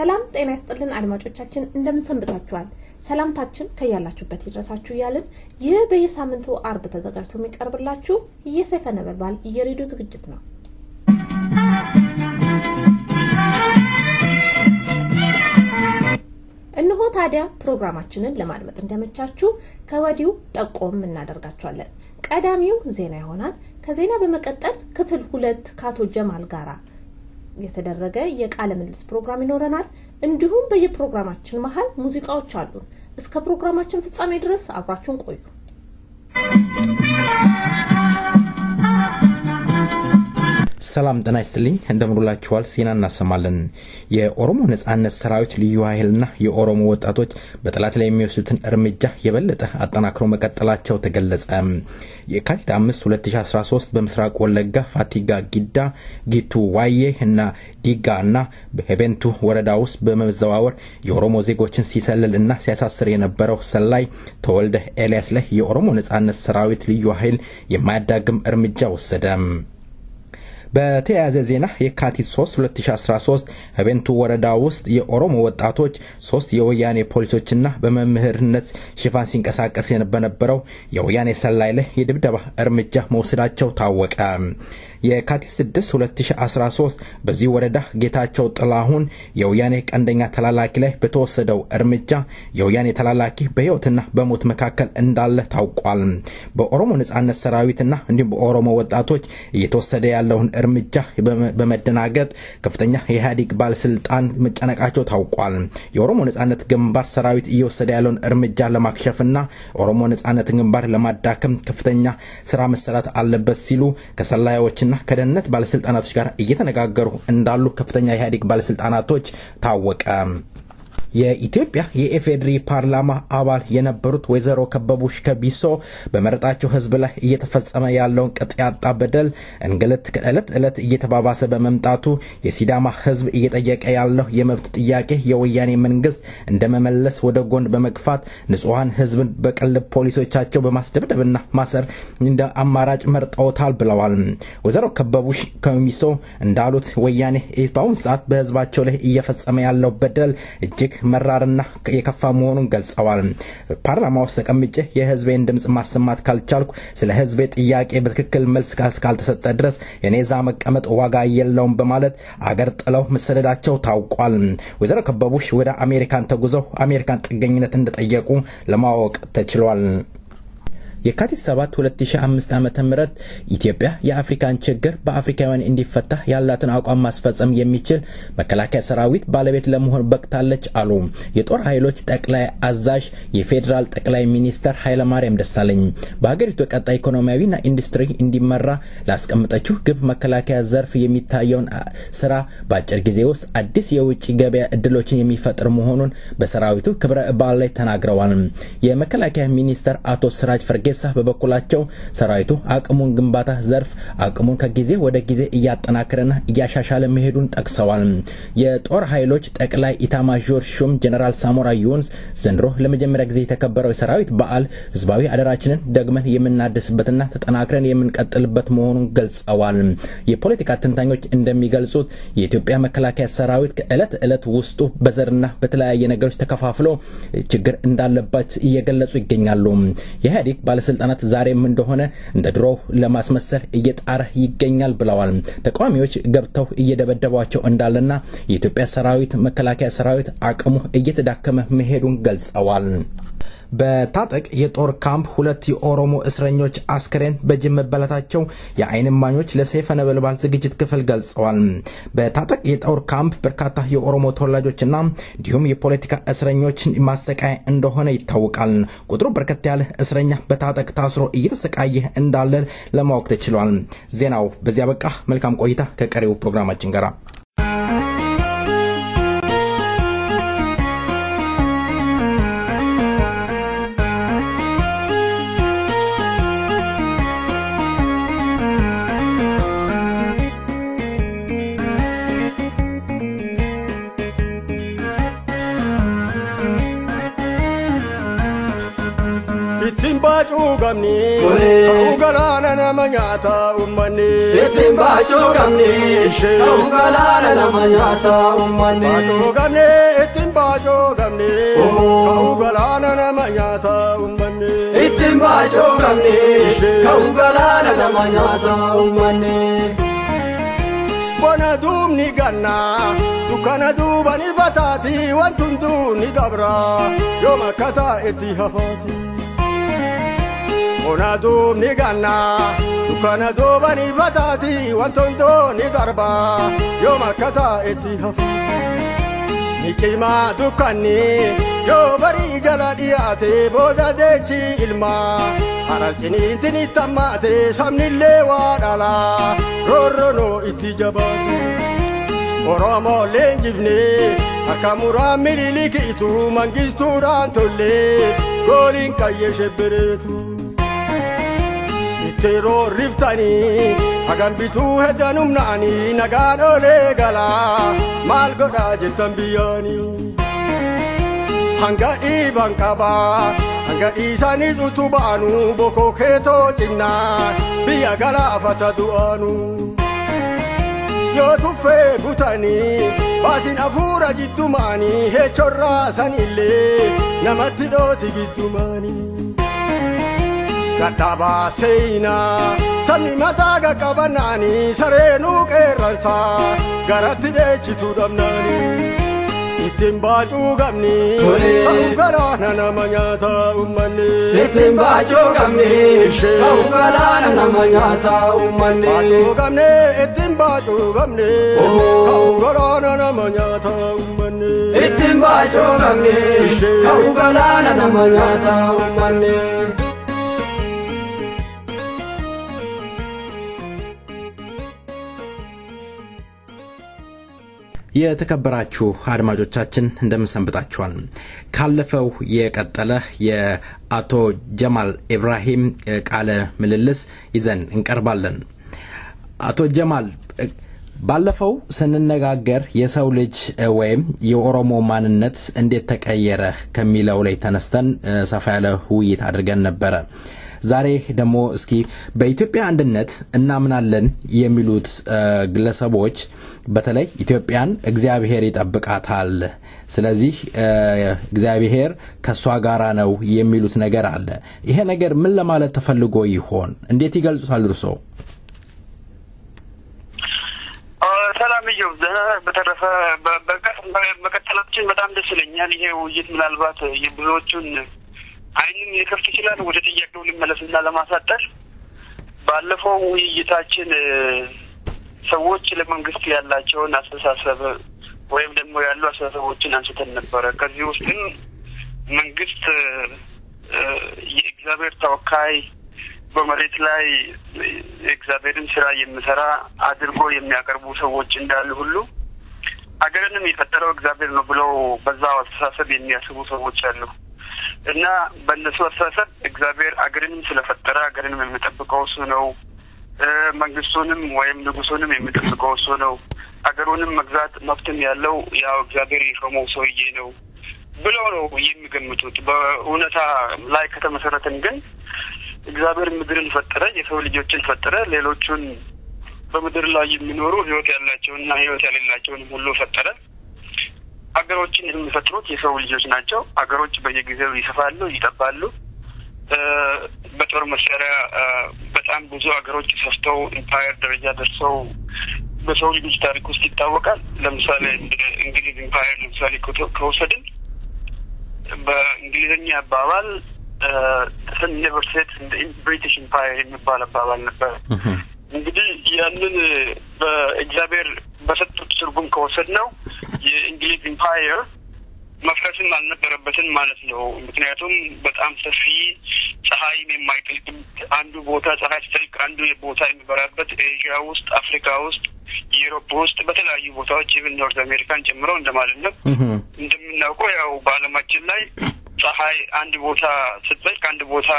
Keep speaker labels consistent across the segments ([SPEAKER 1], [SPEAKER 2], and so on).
[SPEAKER 1] ሰላም ጤና ይስጥልን አድማጮቻችን እንደምን ሰንብታችኋል ሰላምታችን ከያላችሁበት ይድረሳችሁ ያለን ይህ በየሳምንቱ አርብ ተዘጋጅቶ የሚቀርብላችሁ የሰይፈ ነበልባል የሬዲዮ ዝግጅት ነው እነሆ ታዲያ ፕሮግራማችንን ለማድመጥ እንደመቻችሁ ከወዲሁ ጠቆም እናደርጋችኋለን ቀዳሚው ዜና ይሆናል ከዜና በመቀጠል ክፍል 2 ካቶ ጀማል ጋራ የተደረገ የቃለ ምልልስ ፕሮግራም ይኖረናል እንዲሁም በየፕሮግራማችን መሃል ሙዚቃዎች አሉ እስከ ፕሮግራማችን ፍጻሜ ድረስ አብራችሁን ቆዩ
[SPEAKER 2] ሰላም ጤና ይስጥልኝ እንደምንላችኋል ዜና እናሰማለን የኦሮሞ ነጻነት ሰራዊት ልዩ ኃይልና የኦሮሞ ወጣቶች በጠላት ላይ የሚወስዱትን እርምጃ የበለጠ አጠናክሮ መቀጠላቸው ተገለጸ የካቲት 5 2013 በምስራቅ ወለጋ ፋቲጋ ጊዳ ጊቱ ዋዬ እና ዲጋና በሄቤንቱ ወረዳ ውስጥ በመዘዋወር የኦሮሞ ዜጎችን ሲሰልልና ሲያሳስር የነበረው ሰላይ ተወልደ ኤልያስ ላይ የኦሮሞ ነጻነት ሰራዊት ልዩ ኃይል የማያዳግም እርምጃ ወሰደ በተያያዘ ዜና የካቲት 3 2013 ሄቤንቱ ወረዳ ውስጥ የኦሮሞ ወጣቶች 3 የወያኔ ፖሊሶችና በመምህርነት ሽፋን ሲንቀሳቀስ የነበረው የወያኔ ሰላይ ላይ የድብደባ እርምጃ መውሰዳቸው ታወቀ የካቲት 6 2013 በዚህ ወረዳ ጌታቸው ጥላሁን የወያኔ ቀንደኛ ተላላኪ ላይ በተወሰደው እርምጃ የወያኔ ተላላኪ በህይወትና በሞት መካከል እንዳለ ታውቋል በኦሮሞ ነጻነት ሰራዊትና እንዲሁም በኦሮሞ ወጣቶች እየተወሰደ ያለውን እርምጃ በመደናገጥ ከፍተኛ የኢህአዴግ ባለስልጣን መጨነቃቸው ታውቋል የኦሮሞ ነጻነት ግንባር ሰራዊት እየወሰደ ያለውን እርምጃ ለማክሸፍና ኦሮሞ ነጻነት ግንባር ለማዳከም ከፍተኛ ስራ መሰራት አለበት ሲሉ ከሰላዮችና ከደህንነት ባለስልጣናቶች ጋር እየተነጋገሩ እንዳሉ ከፍተኛ የኢህአዴግ ባለስልጣናቶች ታወቀ የኢትዮጵያ የኢፌድሪ ፓርላማ አባል የነበሩት ወይዘሮ ከበቡሽ ከቢሶ በመረጣቸው ህዝብ ላይ እየተፈጸመ ያለውን ቅጥያጣ በደል እንግልት ከእለት እለት እየተባባሰ በመምጣቱ የሲዳማ ህዝብ እየጠየቀ ያለው የመብት ጥያቄ የወያኔ መንግስት እንደመመለስ ወደ ጎን በመግፋት ንጹሃን ህዝብን በቀልብ ፖሊሶቻቸው በማስደብደብና ማሰር እንደ አማራጭ መርጠውታል ብለዋል ወይዘሮ ከበቡሽ ከሚሶ እንዳሉት ወያኔ በአሁን ሰዓት በህዝባቸው ላይ እየፈጸመ ያለው በደል እጅግ መራርና የከፋ መሆኑን ገልጸዋል ፓርላማው ውስጥ ተቀምጬ የህዝቤን ድምጽ ማሰማት ካልቻልኩ ስለ ህዝቤ ጥያቄ በትክክል መልስ ካልተሰጠ ድረስ የኔዛ መቀመጥ ዋጋ የለውም በማለት አገር ጥለው መሰደዳቸው ታውቋል ወይዘሮ ከበቡሽ ወደ አሜሪካን ተጉዘው አሜሪካን ጥገኝነት እንደጠየቁ ለማወቅ ተችሏል የካቲት 7 2005 ዓመተ ምህረት ኢትዮጵያ የአፍሪካን ችግር በአፍሪካውያን እንዲፈታ ያላትን አቋም ማስፈጸም የሚችል መከላከያ ሰራዊት ባለቤት ለመሆን በቅታለች አሉ የጦር ኃይሎች ጠቅላይ አዛዥ የፌደራል ጠቅላይ ሚኒስተር ኃይለ ማርያም ደሳለኝ በአገሪቱ ቀጣይ ኢኮኖሚያዊና ኢንዱስትሪ እንዲመራ ላስቀመጠችው ግብ መከላከያ ዘርፍ የሚታየውን ስራ በአጭር ጊዜ ውስጥ አዲስ የውጭ ገበያ እድሎችን የሚፈጥር መሆኑን በሰራዊቱ ክብረ በዓል ላይ ተናግረዋል የመከላከያ ሚኒስተር አቶ ስራጅ ፈርጌ በበኩላቸው ሰራዊቱ አቅሙን ግንባታ ዘርፍ አቅሙን ከጊዜ ወደ ጊዜ እያጠናከረና እያሻሻለ መሄዱን ጠቅሰዋል የጦር ኃይሎች ጠቅላይ ኢታማዦር ሹም ጀነራል ሳሞራ ዩኑስ ዘንድሮ ለመጀመሪያ ጊዜ የተከበረው ሰራዊት በዓል ህዝባዊ አደራችንን ደግመን የምናድስበትና ተጠናክረን የምንቀጥልበት መሆኑን ገልጸዋል የፖለቲካ ተንታኞች እንደሚገልጹት የኢትዮጵያ መከላከያ ሰራዊት ከእለት እለት ውስጡ በዘርና በተለያየ ነገሮች ተከፋፍሎ ችግር እንዳለበት እየገለጹ ይገኛሉ የኢህአዴግ ባለስልጣናት ዛሬም እንደሆነ እንደ ድሮ ለማስመሰል እየጣረ ይገኛል ብለዋል ተቃዋሚዎች ገብተው እየደበደቧቸው እንዳለና የኢትዮጵያ ሰራዊት መከላከያ ሰራዊት አቅሙ እየተዳከመ መሄዱን ገልጸዋል በታጠቅ የጦር ካምፕ 2 የኦሮሞ እስረኞች አስከሬን በጅም መበላታቸው የአይን እማኞች ለሰይፈ ነበልባል ዝግጅት ክፍል ገልጸዋል በታጠቅ የጦር ካምፕ በርካታ የኦሮሞ ተወላጆችና እንዲሁም የፖለቲካ እስረኞች ማሰቃይ እንደሆነ ይታወቃል ቁጥሩ በርከት ያለ እስረኛ በታጠቅ ታስሮ እየተሰቃየ እንዳለ ለማወቅ ተችሏል ዜናው በዚያ በቃ መልካም ቆይታ ከቀሪው ፕሮግራማችን ጋር
[SPEAKER 3] Timbachu gamni, kau galana nama nyaata ummanni
[SPEAKER 4] ittiin baachuu qabne ta'uu galaana nama nyaata ummanni
[SPEAKER 3] baachuu qabne ittiin baachuu qabne ta'uu galaana nama nyaata ummanni
[SPEAKER 4] ittiin baachuu qabne ta'uu galaana nama nyaata ummanni
[SPEAKER 3] bona duubni ganna dukana duubani bataati wantundu ni dabra yoo makkata itti hafaati bona duubni ganna dukana duubani bataati wantundu ni darba yoo makkata itti hafaati ni cima dukanni yoo bari jala dhiyaate booda deechi ilma harasiniintin ittammate sabnillee waa dhala rorrono itti jabaate oromoo leenjifne akka muraa mililikiitu mangistuudhaan tollee gooliin qayyee shebbereetu itti roorriftanii hagam bituu heddanumnaanii nagaan olee galaa maal godhaa jettan biyyaanii hanga dhiiban qabaa hanga dhiisanii utubaanu bokoo keetoo cinnaa biyya galaafata du'aanu yoo tuffee butanii baasin afuura jiddumaanii heechorraa sanillee namatti dhooti giddumaanii gadhabaa seenaa sabni mataa qaqqabanaanii sareenuu qeerransaa garatti dheechitu dhabnaanii ittiin baachuu qabni ta'uu galaana nama nyaata ummanni
[SPEAKER 4] ittiin baachuu qabne ta'uu galaana nama nyaata ummanni
[SPEAKER 3] baachuu qabne ittiin baachuu qabne ta'uu galaana nama nyaata ummanni
[SPEAKER 4] ittiin baachuu qabne ta'uu galaana nama nyaata ummanni
[SPEAKER 2] የተከበራችሁ አድማጮቻችን እንደምን ሰንብታችኋል? ካለፈው የቀጠለ የአቶ ጀማል ኢብራሂም ቃለ ምልልስ ይዘን እንቀርባለን። አቶ ጀማል ባለፈው ስንነጋገር የሰው ልጅ ወይም የኦሮሞ ማንነት እንዴት ተቀየረ ከሚለው ላይ ተነስተን ሰፋ ያለ ውይይት አድርገን ነበር። ዛሬ ደግሞ እስኪ በኢትዮጵያ አንድነት እናምናለን የሚሉት ግለሰቦች በተለይ ኢትዮጵያን እግዚአብሔር ይጠብቃታል፣ ስለዚህ እግዚአብሔር ከሷ ጋራ ነው የሚሉት ነገር አለ። ይሄ ነገር ምን ለማለት ተፈልጎ ይሆን? እንዴት ይገልጹታል እርሶ?
[SPEAKER 5] ሰላም ይሁን። በተረፈ በቀጠላችን በጣም ደስ ይለኛል። ይሄ ውይይት ምናልባት የብዙዎቹን አይንን ሊከፍት ይችላል። ወደ ጥያቄው ልመለስና ለማሳጠር ባለፈው ውይይታችን ሰዎች ለመንግስት ያላቸውን አስተሳሰብ ወይም ደግሞ ያሉ አስተሳሰቦችን አንስተን ነበር። ከዚህ ውስጥ መንግስት የእግዚአብሔር ተወካይ በመሬት ላይ የእግዚአብሔርን ስራ የሚሰራ አድርጎ የሚያቀርቡ ሰዎች እንዳሉ ሁሉ አገርንም የፈጠረው እግዚአብሔር ነው ብለው በዛው አስተሳሰብ የሚያስቡ ሰዎች አሉ። እና በእነሱ አስተሳሰብ እግዚአብሔር አገርንም ስለፈጠረ አገርንም የሚጠብቀው እሱ ነው፣ መንግስቱንም ወይም ንጉሱንም የሚጠብቀው እሱ ነው፣ አገሩንም መግዛት መብትም ያለው ያው እግዚአብሔር የሾመው ሰውዬ ነው ብለው ነው የሚገምቱት። በእውነታ ላይ ከተመሰረተን ግን እግዚአብሔር ምድርን ፈጠረ፣ የሰው ልጆችን ፈጠረ፣ ሌሎቹን በምድር ላይ የሚኖሩ ህይወት ያላቸውና ህይወት የሌላቸውን ሁሉ ፈጠረ። አገሮችን የሚፈጥሩት የሰው ልጆች ናቸው። አገሮች በየጊዜው ይሰፋሉ፣ ይጠባሉ። በጦር መሳሪያ በጣም ብዙ አገሮች ሰፍተው ኢምፓየር ደረጃ ደርሰው በሰው ልጆች ታሪክ ውስጥ ይታወቃል። ለምሳሌ እንግሊዝ ኢምፓየር ለምሳሌ ከወሰድን በእንግሊዝኛ አባባል never set in the British Empire የሚባል አባባል ነበር። እንግዲህ ያንን በእግዚአብሔር በሰጡት ትርጉም ከወሰድነው የእንግሊዝ ኢምፓየር መፍረስም አልነበረበትም ማለት ነው። ምክንያቱም በጣም ሰፊ ፀሐይን የማይጠልቅ አንዱ ቦታ ፀሐይ ሲጠልቅ አንዱ ቦታ የሚበራበት ኤዥያ ውስጥ፣ አፍሪካ ውስጥ፣ ዩሮፕ ውስጥ በተለያዩ ቦታዎች ኢቭን ኖርዝ አሜሪካን ጨምሮ እንደማለት ነው። እንደምናውቀው ያው በዓለማችን ላይ ፀሐይ አንድ ቦታ ስትጠልቅ አንድ ቦታ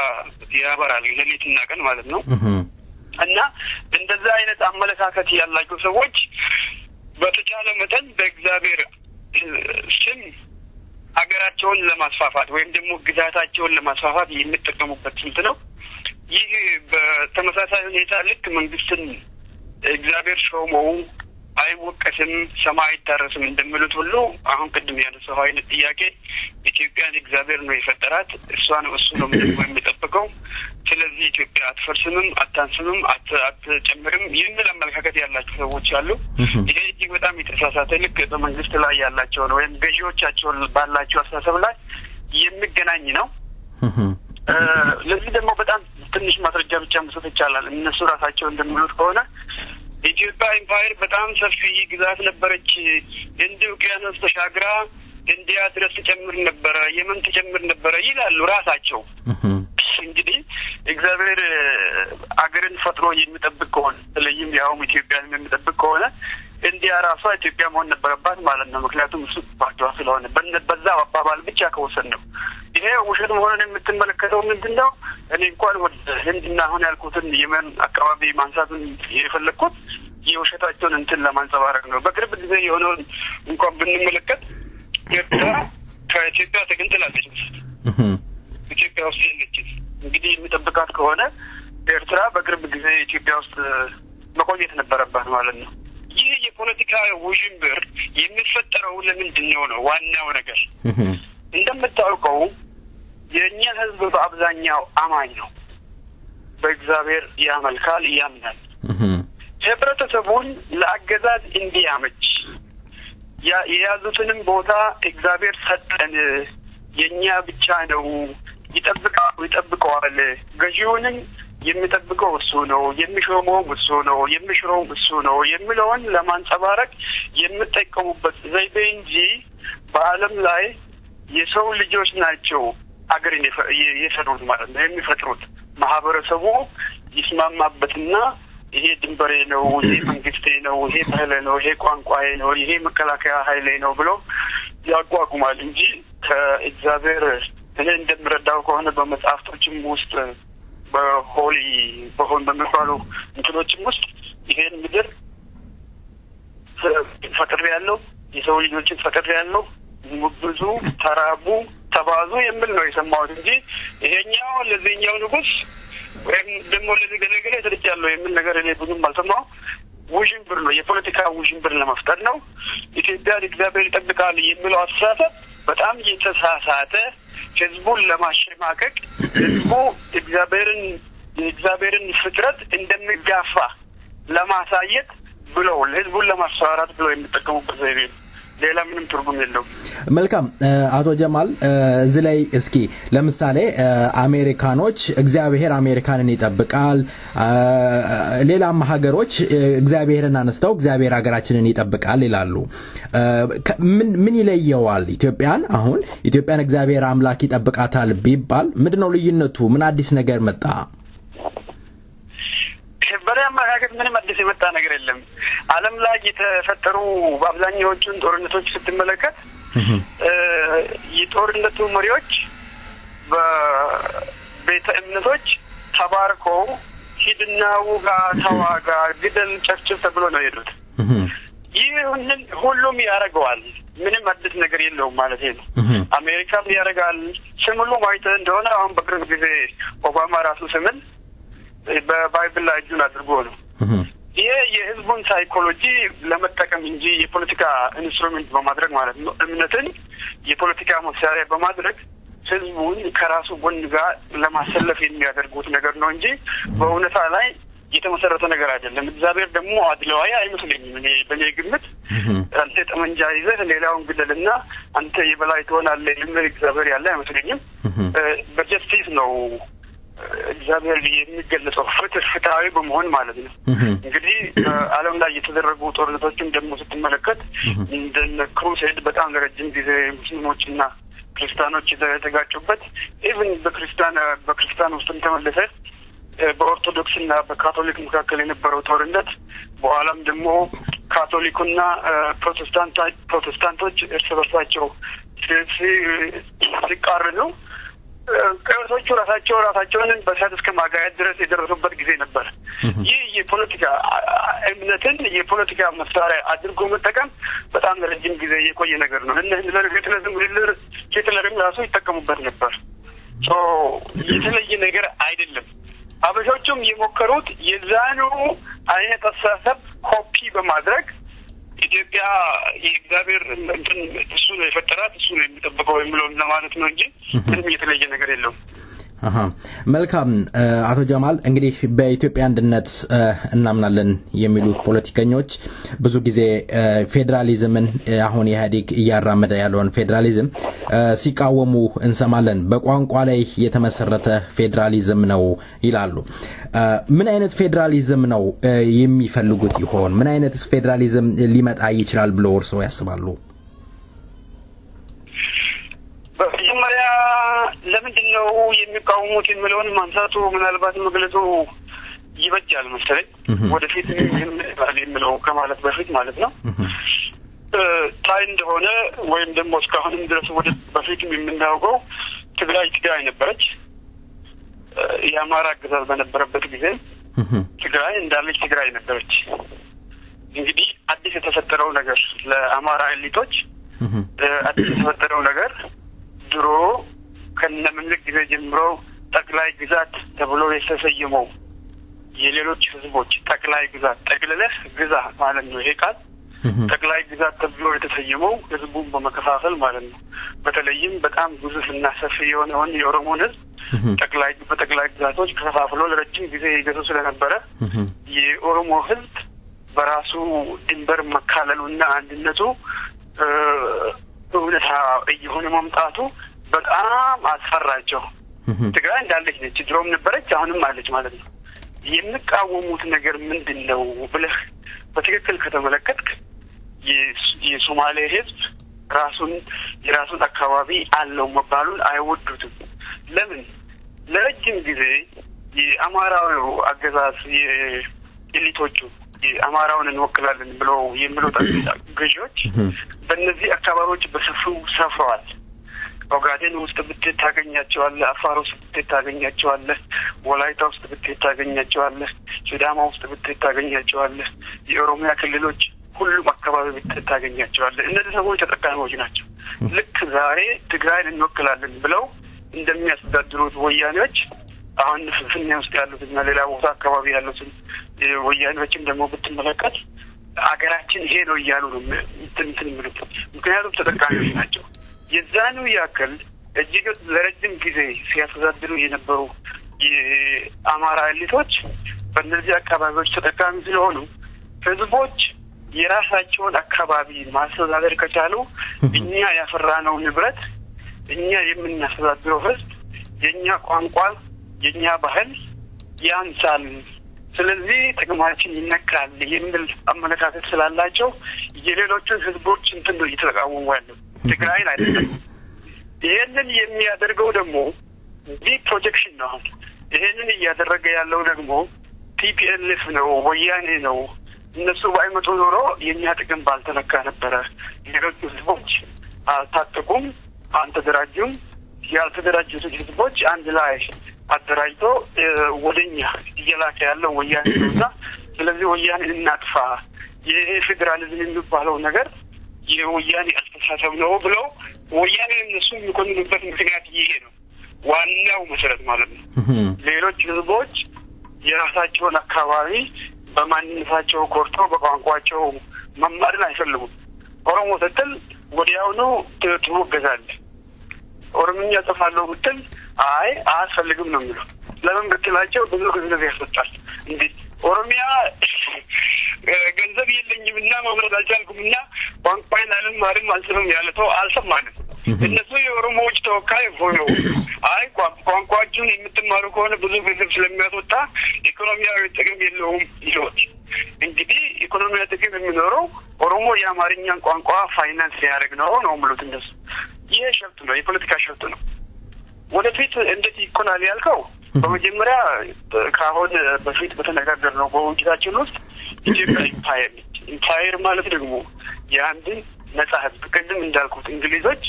[SPEAKER 5] ያበራል፣ ሌሊትና ቀን ማለት ነው። እና እንደዛ አይነት አመለካከት ያላቸው ሰዎች በተቻለ መጠን በእግዚአብሔር ስም ሀገራቸውን ለማስፋፋት ወይም ደግሞ ግዛታቸውን ለማስፋፋት የሚጠቀሙበት ስልት ነው። ይህ በተመሳሳይ ሁኔታ ልክ መንግስትን እግዚአብሔር ሾመው አይወቀስም ሰማይ አይታረስም እንደሚሉት ሁሉ አሁን ቅድም ያነሳው አይነት ጥያቄ ኢትዮጵያን እግዚአብሔር ነው የፈጠራት እሷን እሱ ነው የሚጠብቀው ስለዚህ ኢትዮጵያ አትፈርስምም አታንስምም አትጨምርም የሚል አመለካከት ያላቸው ሰዎች አሉ ይሄ እጅግ በጣም የተሳሳተ ልክ በመንግስት ላይ ያላቸው ነው ወይም ገዢዎቻቸው ባላቸው አስተሳሰብ ላይ የሚገናኝ ነው ለዚህ ደግሞ በጣም ትንሽ ማስረጃ ብቻ መስጠት ይቻላል እነሱ ራሳቸው እንደሚሉት ከሆነ ኢትዮጵያ ኢምፓየር በጣም ሰፊ ግዛት ነበረች እንደ ውቅያኖስ ተሻግራ እንዲያ ድረስ ተጨምር ነበር የመን ተጨምር ነበር ይላሉ ራሳቸው እንግዲህ እግዚአብሔር አገርን ፈጥሮ የሚጠብቅ ከሆነ ስለዚህ ያው ኢትዮጵያን የሚጠብቅ ከሆነ እንዲያ ራሷ ኢትዮጵያ መሆን ነበረባት ማለት ነው ምክንያቱም እሱ ባቷ ስለሆነ በዛው አባባል ብቻ ከወሰን ነው ይሄ ውሸት መሆኑን የምትመለከተው ምንድነው እኔ እንኳን ወደ ህንድና አሁን ያልኩትን የመን አካባቢ ማንሳቱን የፈለኩት የውሸታቸውን እንትን ለማንጸባረቅ ነው በቅርብ ጊዜ የሆነውን እንኳን ብንመለከት ኤርትራ ከኢትዮጵያ ተገንጥላለች ኢትዮጵያ ውስጥ የለችም እንግዲህ የሚጠብቃት ከሆነ ኤርትራ በቅርብ ጊዜ ኢትዮጵያ ውስጥ መቆየት ነበረባት ማለት ነው ይህ የፖለቲካ ውዥንብር የሚፈጠረው ለምንድን ነው ዋናው ነገር እንደምታውቀው የኛ ህዝብ በአብዛኛው አማኝ ነው በእግዚአብሔር ያመልካል ያምናል ህብረተሰቡን ለአገዛዝ እንዲያመች የያዙትንም ቦታ እግዚአብሔር ሰጠን የኛ ብቻ ነው ይጠብቀዋል ገዢውንም የሚጠብቀው እሱ ነው የሚሾመው እሱ ነው የሚሽረው እሱ ነው የሚለውን ለማንጸባረቅ የሚጠቀሙበት ዘይቤ እንጂ በአለም ላይ የሰው ልጆች ናቸው አገርን የሰሩት ማለት ነው የሚፈጥሩት ማህበረሰቡ ይስማማበትና ይሄ ድንበሬ ነው ይሄ መንግስቴ ነው ይሄ ባህሌ ነው ይሄ ቋንቋዬ ነው ይሄ መከላከያ ኃይሌ ነው ብሎ ያቋቁማል እንጂ ከእግዚአብሔር እኔ እንደምረዳው ከሆነ በመጽሐፍቶችም ውስጥ በሚባሉ እንትኖችም ውስጥ ይሄን ምድር ፈጥሬ ያለው የሰው ልጆችን ፈጥሬ ያለው ብዙ ተራቡ ተባዙ የሚል ነው የሰማሁት እንጂ ይሄኛው ለዚህኛው ንጉስ ወይም ደግሞ ለዚህ ገለገለ ተልጫለው የሚል ነገር እኔ ብዙም አልሰማሁም ውዥንብር ነው የፖለቲካ ውዥንብር ለመፍጠር ነው ኢትዮጵያ እግዚአብሔር ይጠብቃል የሚለው አስተሳሰብ በጣም የተሳሳተ ህዝቡን ለማሸማቀቅ ህዝቡ እግዚአብሔርን ፍጥረት እንደሚጋፋ ለማሳየት ብለው ህዝቡን ለማስፈራራት ብለው የሚጠቀሙበት ዘይቤ ሌላ ምንም ትርጉም የለውም
[SPEAKER 2] መልካም አቶ ጀማል እዚህ ላይ እስኪ ለምሳሌ አሜሪካኖች እግዚአብሔር አሜሪካንን ይጠብቃል ሌላም ሀገሮች እግዚአብሔርን አነስተው እግዚአብሔር ሀገራችንን ይጠብቃል ይላሉ ምን ይለየዋል ኢትዮጵያን አሁን ኢትዮጵያን እግዚአብሔር አምላክ ይጠብቃታል ቢባል ምንድነው ልዩነቱ ምን አዲስ ነገር መጣ
[SPEAKER 5] በማጋገጥ ምንም አዲስ የመጣ ነገር የለም ዓለም ላይ የተፈጠሩ በአብዛኛዎቹን ጦርነቶች ስትመለከት የጦርነቱ መሪዎች በቤተ እምነቶች ተባርከው ሂድና ውጋ ተዋጋ ግደል ጨፍጭፍ ተብሎ ነው የሄዱት ይህንን ሁሉም ያደርገዋል ምንም አዲስ ነገር የለውም ማለት ነው አሜሪካም ያደርጋል ስሙሉ ማይተ እንደሆነ አሁን በቅርብ ጊዜ ኦባማ ራሱ ስምን በባይብል ላይ እጁን አድርጎ ነው ይሄ የህዝቡን ሳይኮሎጂ ለመጠቀም እንጂ የፖለቲካ ኢንስትሩመንት በማድረግ ማለት ነው እምነትን የፖለቲካ መሳሪያ በማድረግ ህዝቡን ከራሱ ጎን ጋር ለማሰለፍ የሚያደርጉት ነገር ነው እንጂ በእውነታ ላይ የተመሰረተ ነገር አይደለም እግዚአብሔር ደግሞ አድሏዊ አይመስለኝም እኔ በኔ ግምት አንተ ጠመንጃ ይዘህ ሌላውን ግደልና አንተ የበላይ ትሆናለህ የሚል እግዚአብሔር ያለ አይመስለኝም በጀስቲስ ነው እግዚአብሔር የሚገለጸው ፍትሃዊ በመሆን ማለት ነው እንግዲህ ዓለም ላይ የተደረጉ ጦርነቶችን ደግሞ ስትመለከት እንደ ክሩሴድ በጣም ረጅም ጊዜ ሙስሊሞችና ክርስቲያኖች የተጋጩበት ኢቭን በክርስቲያን ውስጥ ተመለሰ በኦርቶዶክስና በካቶሊክ መካከል የነበረው ጦርነት በኋላም ደግሞ ካቶሊኩና ፕሮቴስታንቶች እርስ በርሳቸው ሲቃረኑ ከርሶቹ ራሳቸውን በሳት እስከ ማጋየት ድረስ የደረሱበት ጊዜ ነበር ይህ የፖለቲካ እምነትን የፖለቲካ መሳሪያ አድርጎ መጠቀም በጣም ረጅም ጊዜ የቆየ ነገር ነው ሂትለርም ራሱ ይጠቀሙበት ነበር የተለየ ነገር አይደለም አበሾቹም የሞከሩት የዛኑ አይነት አስተሳሰብ ኮፒ በማድረግ ኢትዮጵያ የእግዚአብሔር እንትን እሱ ነው የፈጠራት እሱ ነው የሚጠብቀው የሚለውን ለማለት ነው እንጂ ምንም የተለየ ነገር የለውም።
[SPEAKER 2] መልካም አቶ ጀማል እንግዲህ በኢትዮጵያ አንድነት እናምናለን የሚሉ ፖለቲከኞች ብዙ ጊዜ ፌደራሊዝምን አሁን ኢህአዴግ እያራመደ ያለውን ፌደራሊዝም ሲቃወሙ እንሰማለን። በቋንቋ ላይ የተመሰረተ ፌደራሊዝም ነው ይላሉ። ምን አይነት ፌደራሊዝም ነው የሚፈልጉት ይሆን? ምን አይነት ፌደራሊዝም ሊመጣ ይችላል ብለው እርስዎ ያስባሉ?
[SPEAKER 5] በመጀመሪያ ለምንድን ነው የሚቃወሙት የሚለውን ማንሳቱ ምናልባት መግለጹ ይበጃል መሰለኝ። ወደፊት የሚለው ከማለት በፊት ማለት ነው። ታይ እንደሆነ ወይም ደግሞ እስካሁንም ድረስ ወደ በፊትም የምናውቀው ትግራይ ነበረች። የአማራ አገዛዝ በነበረበት ጊዜ ትግራይ እንዳለች ትግራይ ነበረች። እንግዲህ አዲስ የተፈጠረው ነገር ለአማራ ኤሊቶች አዲስ የተፈጠረው ነገር ድሮ ከነምልክ ጊዜ ጀምሮ ጠቅላይ ግዛት ተብሎ የተሰየመው የሌሎች ህዝቦች ጠቅላይ ግዛት ጠቅልለህ ግዛ ማለት ነው። ይሄ ቃል ጠቅላይ ግዛት ተብሎ የተሰየመው ህዝቡን በመከፋፈል ማለት ነው። በተለይም በጣም ግዙፍና ሰፊ የሆነውን የኦሮሞን ህዝብ በጠቅላይ ግዛቶች ከፋፍሎ ለረጅም ጊዜ ይገዙ ስለነበረ የኦሮሞ ህዝብ በራሱ ድንበር መካለሉና አንድነቱ እውነታ እየሆነ መምጣቱ በጣም አስፈራቸው። ትግራይ እንዳለች ነች፣ ድሮም ነበረች፣ አሁንም አለች ማለት ነው። የሚቃወሙት ነገር ምንድነው ብለህ በትክክል ከተመለከትክ የሶማሌ ህዝብ የራሱን አካባቢ አለው መባሉን አይወዱትም። ለምን? ለረጅም ጊዜ የአማራው አገዛዝ የኤሊቶቹ የአማራውን እንወክላለን ብለው የሚሉት ገዢዎች በእነዚህ አካባቢዎች በሰፊው ሰፍረዋል። ኦጋዴን ውስጥ ብትሄድ ታገኛቸዋለህ፣ አፋር ውስጥ ብትሄድ ታገኛቸዋለህ፣ ወላይታ ውስጥ ብትሄድ ታገኛቸዋለህ፣ ሲዳማ ውስጥ ብትሄድ ታገኛቸዋለህ፣ የኦሮሚያ ክልሎች ሁሉም አካባቢ ብትሄድ ታገኛቸዋለህ። እነዚህ ሰዎች ተጠቃሚዎች ናቸው። ልክ ዛሬ ትግራይን እንወክላለን ብለው እንደሚያስተዳድሩት ወያኔዎች አሁን ፍንፍኔ ውስጥ ያሉትና ሌላ ቦታ አካባቢ ያሉትን ወያኔዎችም ደግሞ ብትመለከት አገራችን ይሄ ነው እያሉ ነው እንትን የሚሉት። ምክንያቱም ተጠቃሚዎች ናቸው። የዛኑ ያክል እጅግ ለረጅም ጊዜ ሲያስተዳድሩ የነበሩ የአማራ ኤሊቶች በእነዚህ አካባቢዎች ተጠቃሚ ስለሆኑ ህዝቦች የራሳቸውን አካባቢ ማስተዳደር ከቻሉ እኛ ያፈራነው ንብረት እኛ የምናስተዳድረው ህዝብ የኛ ቋንቋ የኛ ባህል ያንሳል፣ ስለዚህ ጥቅማችን ይነካል የሚል አመለካከት ስላላቸው የሌሎችን ህዝቦች እንትን ነው እየተቃወሙ ያለው፣ ትግራይን አይደለም። ይሄንን የሚያደርገው ደግሞ ፕሮጀክሽን ነው። ይሄንን እያደረገ ያለው ደግሞ ቲፒኤልኤፍ ነው፣ ወያኔ ነው። እነሱ ባይመጡ ኖሮ የኛ ጥቅም ባልተነካ ነበረ። ሌሎች ህዝቦች አልታጠቁም፣ አልተደራጁም። ያልተደራጁት ህዝቦች አንድ ላይ አደራጅቶ ወደኛ እየላከ ያለው ወያኔ ነውና ስለዚህ ወያኔ እናጥፋ፣ ይሄ ፌዴራሊዝም የሚባለው ነገር የወያኔ አስተሳሰብ ነው ብለው ወያኔ እነሱ የሚኮንኑበት ምክንያት ይሄ ነው፣ ዋናው መሰረት ማለት ነው። ሌሎች ህዝቦች የራሳቸውን አካባቢ በማንነታቸው ኮርቶ በቋንቋቸው መማርን አይፈልጉም። ኦሮሞ ስትል ወዲያውኑ ትወገዛለህ። ኦሮምኛ ጽፋለሁ ብትል አይ አያስፈልግም ነው የሚለው። ለምን ብትላቸው ብዙ ገንዘብ ያስወጣል። እንዴ ኦሮሚያ ገንዘብ የለኝምና ማምረት አልቻልኩምና ቋንቋዬን አልማርም አልጽፍም ያለ ሰው አልሰማንም። እነሱ የኦሮሞዎች ተወካይ ሆነው አይ ቋንቋችሁን የምትማሩ ከሆነ ብዙ ገንዘብ ስለሚያስወጣ ኢኮኖሚያዊ ጥቅም የለውም ይሉት። እንግዲህ ኢኮኖሚያዊ ጥቅም የሚኖረው ኦሮሞ የአማርኛን ቋንቋ ፋይናንስ ያደርግ ነው የሚሉት እነሱ። ይሄ ሸፍት ነው፣ የፖለቲካ ሸፍት ነው። ወደፊት እንዴት ይኮናል ያልከው በመጀመሪያ ካሁን በፊት በተነጋገርነው በውይይታችን ውስጥ ኢትዮጵያ ኢምፓየር ማለት ደግሞ የአንድን ነጻ ህዝብ ቅድም እንዳልኩት እንግሊዞች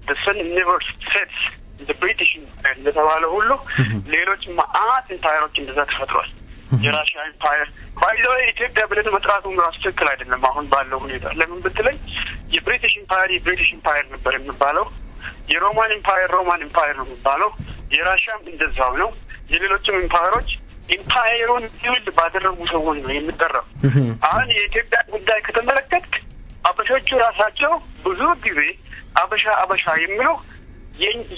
[SPEAKER 5] the sun never sets the British እንደተባለ ሁሉ ሌሎች ማአት ኢምፓየሮች እንደዛ ተፈጥሯል። የራሽያ ኢምፓየር ባይዘው ኢትዮጵያ ብለን መጥራቱ ራሱ ትክክል አይደለም አሁን ባለው ሁኔታ። ለምን ብትለኝ የብሪቲሽ ኢምፓየር ነበር የሚባለው፣ የሮማን ኢምፓየር ነው የሚባለው፣ የራሽያም እንደዛው ነው። የሌሎችም ኢምፓየሮች ኢምፓየሩን ይውል ባደረጉ ሰዎች ነው የሚጠራው። አሁን የኢትዮጵያ ጉዳይ ከተመለከት አበሾቹ ራሳቸው ብዙ ጊዜ አበሻ የሚለው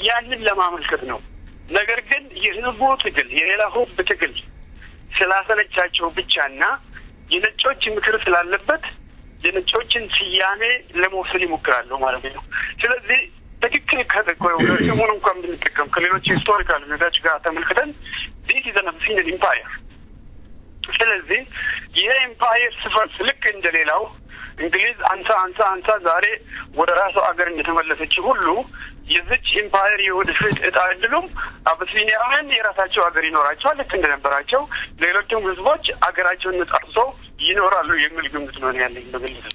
[SPEAKER 5] ያንን ለማመልከት ነው። ነገር ግን የህዝቡ ትግል የሌላ ህዝብ ትግል ስላሰለቻቸው ብቻና የነጮች ምክር ስላለበት የነጮችን ስያሜ ለመውሰድ ይሞክራሉ ማለት ነው። ስለዚህ ትክክል ከሰሞኑን እንኳን ብንጠቀም ከሌሎች ሂስቶሪካል ሁኔታዎች ጋር ተመልክተን this is an Abyssinian empire። ስለዚህ ይሄ ኤምፓየር ስፈርስ ልክ እንደሌላው እንግሊዝ አንሳ ዛሬ ወደ ራሱ አገር እንደተመለሰች ሁሉ የዚች ኢምፓየር የወደፊት እጣ ዕድሉም አቢሲኒያውያን የራሳቸው አገር ይኖራቸዋል ልክ እንደነበራቸው ሌሎችም ህዝቦች አገራቸውን ነጻርሰው ይኖራሉ የሚል ግምት ነው ያለኝ በግልጽ።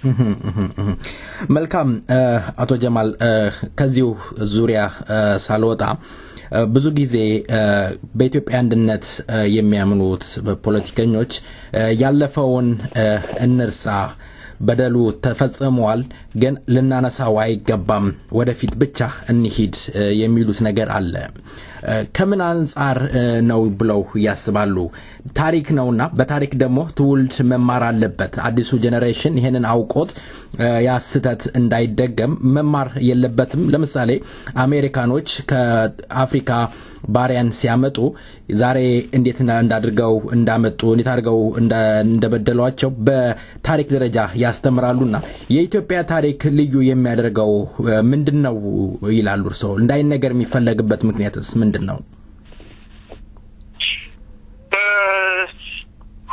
[SPEAKER 2] መልካም አቶ ጀማል ከዚሁ ዙሪያ ሳልወጣ ብዙ ጊዜ በኢትዮጵያ አንድነት የሚያምኑት ፖለቲከኞች ያለፈውን እንርሳ በደሉ ተፈጽሟል ግን ልናነሳው አይገባም ወደፊት ብቻ እንሂድ የሚሉት ነገር አለ። ከምን አንፃር ነው ብለው ያስባሉ? ታሪክ ነውና በታሪክ ደግሞ ትውልድ መማር አለበት። አዲሱ ጄኔሬሽን ይሄንን አውቆት ያስተት እንዳይደገም መማር የለበትም። ለምሳሌ አሜሪካኖች ከአፍሪካ ባሪያን ሲያመጡ ዛሬ እንዴት እንዳድርገው እንዳመጡ እንዴት አድርገው እንደበደሏቸው በታሪክ ደረጃ ያስተምራሉና የኢትዮጵያ ታሪክ ልዩ የሚያደርገው ምንድነው ይላሉ እርሶ? እንዳይነገር የሚፈለግበት ምክንያትስ ምንድነው?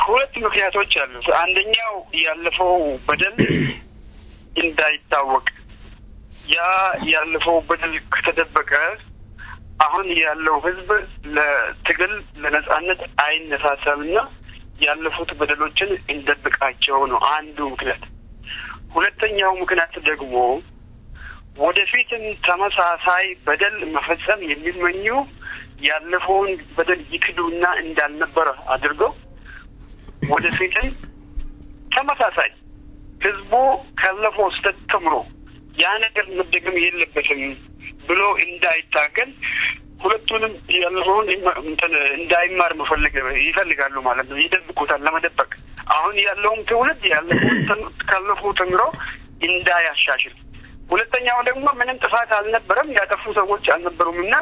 [SPEAKER 5] ሁለት ምክንያቶች አሉ። አንደኛው ያለፈው በደል እንዳይታወቅ ያለፈው በደል ከተደበቀ አሁን ያለው ህዝብ ለትግል ለነጻነት አይነሳሳምና ያለፉት በደሎችን እንደብቃቸው ነው አንዱ ምክንያት። ሁለተኛው ምክንያት ደግሞ ወደፊትም ተመሳሳይ በደል መፈጸም የሚመኙ ያለፈውን በደል ይክዱና እንዳልነበረ አድርገው ወደፊትም ተመሳሳይ ህዝቡ ካለፈው ስህተት ተምሮ ያ ነገር መደገም የለበትም ብሎ እንዳይታገል ሁለቱንም ያለፈውን እንዳይማር ይፈልጋሉ ማለት ነው። ይደብቁታል ለመደበቅ። አሁን ያለውም ትውልድ ያለፈውን ካለፈው ተምሮ እንዳያሻሽል። ሁለተኛው ደግሞ ምንም ጥፋት አልነበረም ያጠፉ ሰዎች አልነበሩምና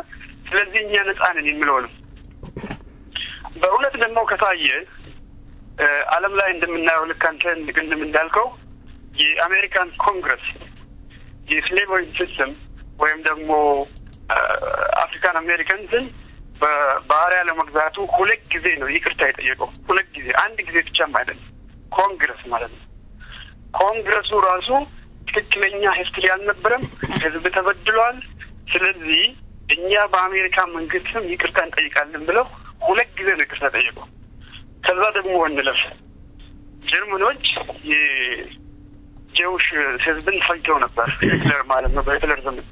[SPEAKER 5] ስለዚህ እኛ ነፃ ነን የሚለው ነው። በእውነት ደግሞ ከታየ ዓለም ላይ እንደምናየው ልክ አንተ እንዳልከው የአሜሪካን ኮንግረስ የስሌቨሪ ሲስተም ወይም ደግሞ አፍሪካን አሜሪካንስን በባሪያ ለመግዛቱ ሁለት ጊዜ ነው ይቅርታ የጠየቀው። ሁለት ጊዜ፣ አንድ ጊዜ ብቻም አይደለም። ኮንግረስ ማለት ነው። ኮንግረሱ ራሱ ትክክለኛ ሂስትሪ አልነበረም፣ ህዝብ ተበድሏል። ስለዚህ እኛ በአሜሪካ መንግስትም ይቅርታ እንጠይቃለን ብለው ሁለት ጊዜ ነው ይቅርታ ጠየቀው። ከዛ ደግሞ እንለፍ ጀርመኖች የጄውሽ ህዝብን ፈጅተው ነበር ሂትለር ማለት ነው። በሂትለር ዘመን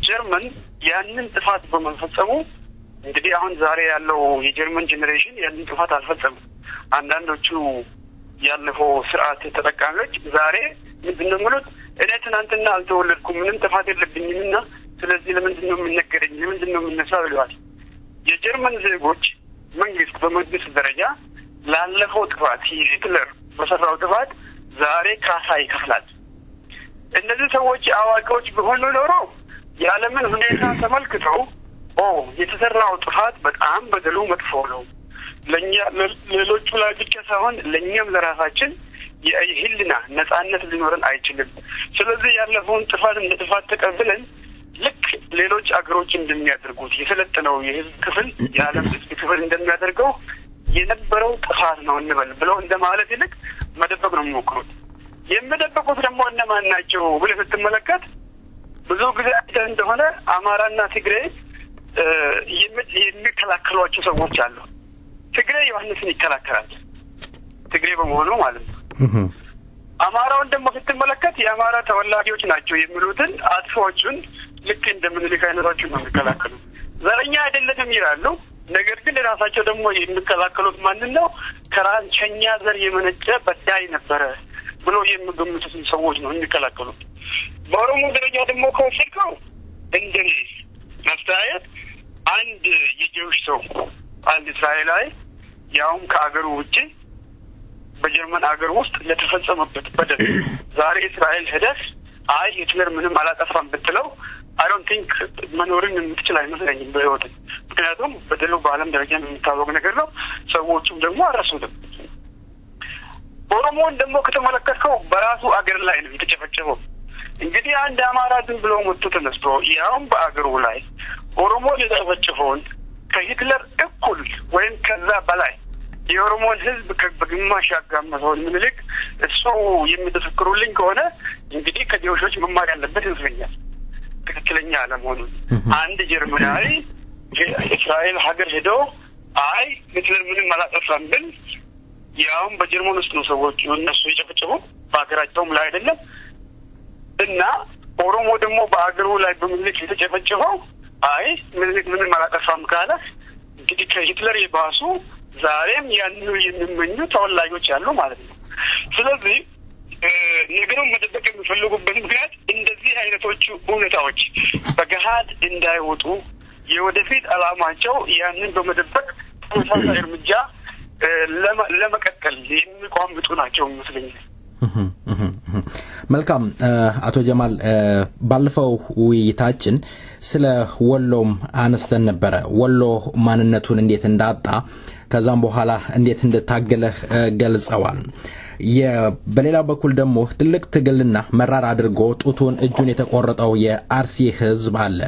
[SPEAKER 5] ጀርመን ያንን ጥፋት በመፈጸሙ እንግዲህ አሁን ዛሬ ያለው የጀርመን ጄኔሬሽን ያንን ጥፋት አልፈጸሙም። አንዳንዶቹ ያለፈው ስርዓት ተጠቃሚዎች ዛሬ ምንድነው የሚሉት? እኔ ትናንትና አልተወለድኩም ምንም ጥፋት የለብኝምና ስለዚህ ለምንድነው የምነገረኝ ለምንድነው የምነሳው ይላል። የጀርመን ዜጎች መንግስት በመንግስት ደረጃ ላለፈው ጥፋት ሂትለር በሰራው ጥፋት ዛሬ ካሳ ይከፍላል። እነዚህ ሰዎች አዋቂዎች ቢሆኑ ኖሮ የዓለምን ሁኔታ ተመልክተው የተሰራው ጥፋት በጣም በደሉ መጥፎ ነው ለኛ ሌሎቹ ላይ ብቻ ሳይሆን ለኛም ለራሳችን የህልና ነጻነት ሊኖረን አይችልም። ስለዚህ ያለፈውን ጥፋት እንደ ጥፋት ተቀብለን ልክ ሌሎች አገሮች እንደሚያደርጉት የሰለጠነው የህዝብ ክፍል የዓለም ህዝብ ክፍል እንደሚያደርገው የነበረው ጥፋት ነው እንበል ብለው እንደማለት ይልቅ መደበቅ ነው የሚሞክሩት። የሚደበቁት ደግሞ እነማን ናቸው ብለህ ስትመለከት ብዙ ጊዜ አይተህ እንደሆነ አማራና ትግሬ የሚከላከሏቸው ሰዎች አሉ። ትግሬ ዮሐንስን ይከላከላል ትግሬ በመሆኑ ማለት ነው። አማራውን ደግሞ ስትመለከት የአማራ ተወላጆች ናቸው የሚሉትን አጥፎቹን ልክ እንደምንልክ አይነቶቹ ነው የሚከላከሉ። ዘረኛ አይደለንም ይላሉ። ነገር ግን ራሳቸው ደግሞ የሚከላከሉት ማንን ነው? ከራንቸኛ ዘር የመነጨ በዳይ ነበረ ብሎ የሚገምቱት ሰዎች ነው የሚከላከሉት። በኦሮሞ ደረጃ ደግሞ ከወሰድከው እንደኔ አስተያየት አንድ የጀውሽ ሰው አንድ እስራኤላዊ ያውም ከአገሩ ውጪ በጀርመን አገር ውስጥ ለተፈጸመበት በደል ዛሬ እስራኤል ሄደህ አይ ሂትለር ምንም አላጠፋም ብትለው I don't think መኖርን የምትችል አይመስለኝም በህይወት ምክንያቱም በደሉ በዓለም ደረጃ የሚታወቅ ነገር ነው ሰዎቹም ደግሞ አረሱትም ኦሮሞን ደግሞ ከተመለከተው በራሱ አገር ላይ ነው የተጨፈጨፈው እንግዲህ አንድ አማራ ዝም ብሎ መጥቶ ተነስቶ ያውም በአገሩ ላይ ኦሮሞ የተጨፈጨፈውን ከሂትለር እኩል ወይም ከዛ በላይ የኦሮሞን ህዝብ በግማሽ ያጋመሰው ምንልክ እሱ የሚተሰክሩልኝ ከሆነ እንግዲህ ከዲዮሾች መማር ያለበት ይመስለኛል ትክክለኛ አለመሆኑን አንድ ጀርመናዊ እስራኤል ሀገር ሄዶ አይ ሂትለር ምንም አላጠፋም ብል ያውም በጀርመን ውስጥ ነው ሰዎች እነሱ የጨፈጨፉ በአገራቸውም ላይ አይደለም እና ኦሮሞ ደግሞ በአገሩ ላይ በምልክ የተጨፈጨፈው አይ ምንም አላጠፋም ካለ እንግዲህ ከሂትለር የባሱ ዛሬም ያንኑ የሚመኙ ተወላጆች አሉ ማለት ነው ስለዚህ ነገሩን መደበቅ የሚፈልጉበት ምክንያት እንደዚህ አይነቶቹ ሁኔታዎች በገሃድ እንዳይወጡ የወደፊት አላማቸው ያንን በመደበቅ ተመሳሳይ እርምጃ ለመቀጠል የሚቋምጡ ናቸው ይመስለኛል
[SPEAKER 2] መልካም አቶ ጀማል ባለፈው ውይይታችን ስለ ወሎም አነስተን ነበር ወሎ ማንነቱን እንዴት እንዳጣ ከዛም በኋላ እንዴት እንደታገለ ገልጸዋል በሌላ በኩል ደግሞ ትልቅ ትግልና መራር አድርጎ ጡቱን እጁን የተቆረጠው የአርሲ ህዝብ አለ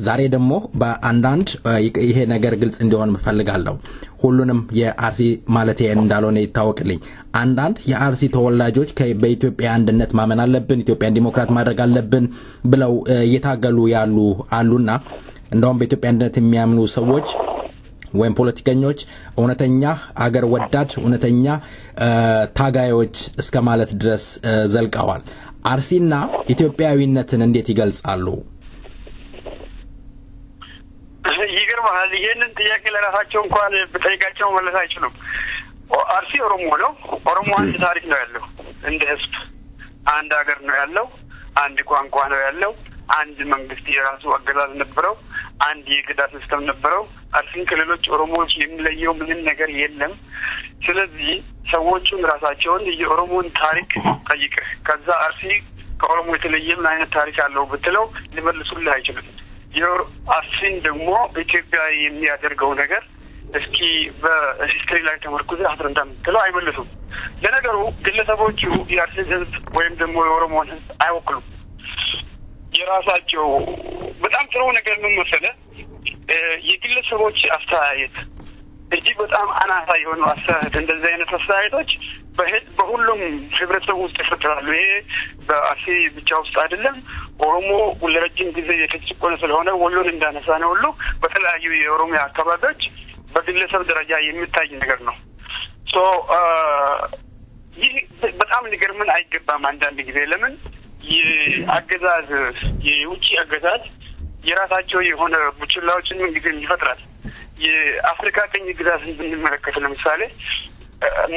[SPEAKER 2] ዛሬ ደግሞ በአንዳንድ ይሄ ነገር ግልጽ እንዲሆን መፈልጋለሁ ሁሉንም የአርሲ ማለት እንዳልሆነ ይታወቅልኝ አንዳንድ የአርሲ ተወላጆች በኢትዮጵያ አንድነት ማመን አለብን ኢትዮጵያን ዲሞክራት ማድረግ አለብን ብለው እየታገሉ ያሉ አሉና እንደውም በኢትዮጵያ አንድነት የሚያምኑ ሰዎች ወይም ፖለቲከኞች እውነተኛ አገር ወዳድ እውነተኛ ታጋዮች እስከ ማለት ድረስ ዘልቀዋል አርሲና ኢትዮጵያዊነትን እንዴት ይገልጻሉ
[SPEAKER 5] ይገርማል ይሄንን ጥያቄ ለራሳቸው እንኳን በጠይቃቸው መለስ አይችሉም አርሲ ኦሮሞ ነው ኦሮሞ አንድ ታሪክ ነው ያለው እንደ ህዝብ አንድ ሀገር ነው ያለው አንድ ቋንቋ ነው ያለው አንድ መንግስት የራሱ አገዛዝ ነበረው አንድ የግዳ ሲስተም ነበረው አርሲን ከሌሎች ኦሮሞዎች የሚለየው ምንም ነገር የለም ስለዚህ ሰዎቹን ራሳቸውን የኦሮሞን ታሪክ ጠይቀህ ከዛ አርሲ ከኦሮሞ የተለየ ምን አይነት ታሪክ አለው ብትለው ሊመልሱልህ አይችሉም አርሲን ደግሞ ኢትዮጵያ የሚያደርገው ነገር እስኪ በሂስትሪ ላይ ተመርኩዘ አፍረንታ ምትለው አይመልሱም ለነገሩ ግለሰቦቹ የአርሲን ህዝብ ወይም ደግሞ የኦሮሞን ህዝብ አይወክሉም የራሳቸው በጣም ጥሩ ነገር ምን መሰለህ የግለሰቦች አስተያየት እጅግ በጣም አናሳ የሆኑ አስተያየት እንደዚህ አይነት አስተያየቶች በሁሉም ህብረተሰብ ውስጥ ይፈጠራሉ ይሄ በአርሲ ብቻ ውስጥ አይደለም ኦሮሞ ለረጅም ጊዜ የተጨቆነ ስለሆነ ወሎን እንዳነሳ ነው ሁሉ በተለያዩ የኦሮሚያ አካባቢዎች በግለሰብ ደረጃ የሚታይ ነገር ነው ይህ በጣም ሊገርምን አይገባም አንዳንድ ጊዜ ለምን የአገዛዝ የውጪ አገዛዝ የራሳቸው የሆነ ቡችላዎችን ምን ጊዜ ይፈጥራል የአፍሪካ ቀኝ ግዛትን ብንመለከት ለምሳሌ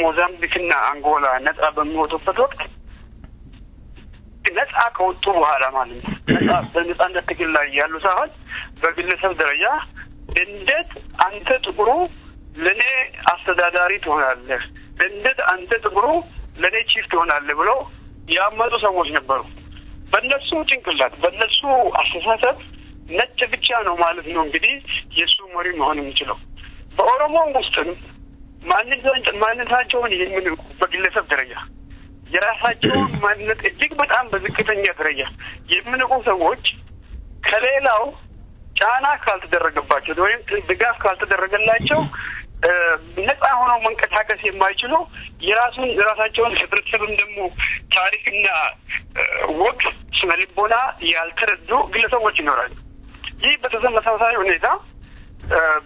[SPEAKER 5] ሞዛምቢክና አንጎላ ነጻ በሚወጡበት ወቅት ነጻ ከወጡ በኋላ ማለት ነው ነጻ በነጻነት ትግል ላይ ያሉ ሳይሆን በግለሰብ ደረጃ እንዴት አንተ ጥቁሩ ለኔ አስተዳዳሪ ትሆናለህ እንዴት አንተ ጥቁሩ ለኔ ቺፍ ትሆናለህ ብሎ ያመጡ ሰዎች ነበሩ በእነሱ ጭንቅላት በእነሱ አስተሳሰብ ነጭ ብቻ ነው ማለት ነው እንግዲህ የሱ መሪ መሆን የሚችለው በኦሮሞ ውስጥም ማንነታቸውን የሚንቁ በግለሰብ ደረጃ የራሳቸውን ማንነት እጅግ በጣም በዝቅተኛ ደረጃ የሚንቁ ሰዎች ከሌላው ጫና ካልተደረገባቸው ወይም ድጋፍ ካልተደረገላቸው ነፃ ሆነው መንቀሳቀስ የማይችሉ የራሳቸውን ህብረተሰብም ደግሞ ታሪክና ወግ ስነልቦና ያልተረዱ ግለሰቦች ይኖራሉ ይህ በተመሳሳይ ሁኔታ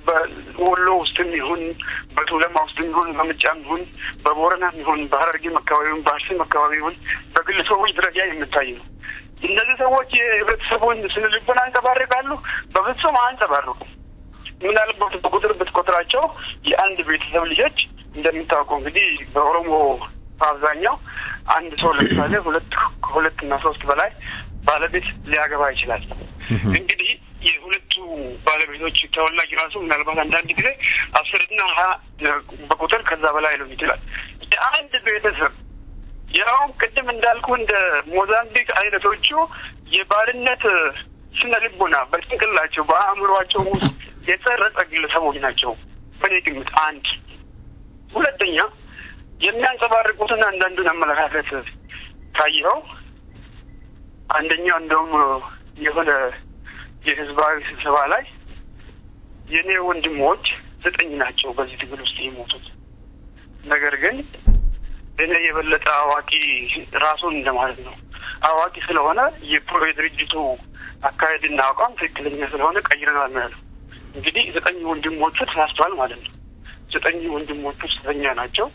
[SPEAKER 5] በወሎ ውስጥም ይሁን በቱለማ ውስጥም ይሁን በምጫም ይሁን በቦረናም ይሁን በሐረርጌም አካባቢውን በአርሲም አካባቢውን በግለሰቦች ደረጃ የሚታይ ነው እነዚህ ሰዎች የህብረተሰቡን ስነልቦና አንጸባርቃሉ በፍጹም አንጸባርቁም ምናልባት በቁጥር ብትቆጥራቸው የአንድ ቤተሰብ ልጆች እንደምታውቀው እንግዲህ በኦሮሞ አብዛኛው አንድ ሰው ለምሳሌ ሁለት እና ሶስት በላይ ባለቤት ሊያገባ ይችላል እንግዲህ የሁለቱ ባለቤቶች ተወላጅ ራሱ ምናልባት አንዳንድ ጊዜ 10 እና 20 በቁጥር ከዛ በላይ ነው ይችላል አንድ ቤተሰብ ያው ቅድም እንዳልኩ እንደ ሞዛምቢክ አይነቶቹ የባርነት ስነ ልቦና በጥንቅላቸው በአእምሮአቸው ውስጥ የጸረጸ ግለሰቦች ናቸው በኔ ግምት አንድ ሁለተኛ የሚያንጸባርቁትና አንዳንዱን አመለካከት ታየው አንደኛው እንደውም የሆነ የህዝባዊ ስብሰባ ላይ የኔ ወንድሞች 9 ናቸው በዚህ ትግል ውስጥ የሞቱት ነገር ግን እኔ የበለጠ አዋቂ ራሱን እንደማለት ነው አዋቂ ስለሆነ የድርጅቱ አካሄድና አቋም ትክክለኛ ስለሆነ ቀይረናል ማለት እንግዲህ 9 ወንድሞቹ ተሳስተዋል ማለት ነው 9 ወንድሞቹ ስለኛ ናቸው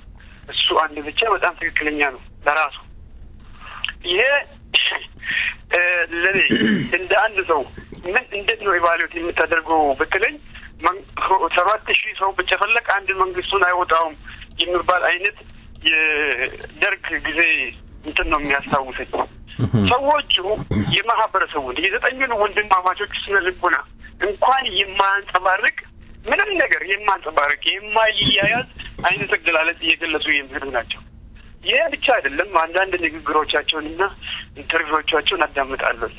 [SPEAKER 5] እሱ አንድ ብቻ በጣም ትክክለኛ ነው ለራሱ ይሄ ለኔ እንደ አንድ ሰው ምን እንዴት ነው ኢቫሉዌት የምታደርገው በተለይ 7000 ሰው በጨፈለቅ አንድ መንግስቱን አይወጣውም የሚባል አይነት የደርግ ጊዜ እንትን ነው የሚያስታውሰኝ ሰዎቹ የማህበረሰቡ የዘጠኙን ወንድማማቾች ስነ ልቦና እንኳን የማንጸባርቅ ምንም ነገር የማንጸባርቅ የማይያያዝ አይነት አገላለጽ እየገለጹ የሚሄዱ ናቸው ይሄ ብቻ አይደለም አንዳንድ ንግግሮቻቸውንና ኢንተርቪዎቻቸውን አዳምጣለሁ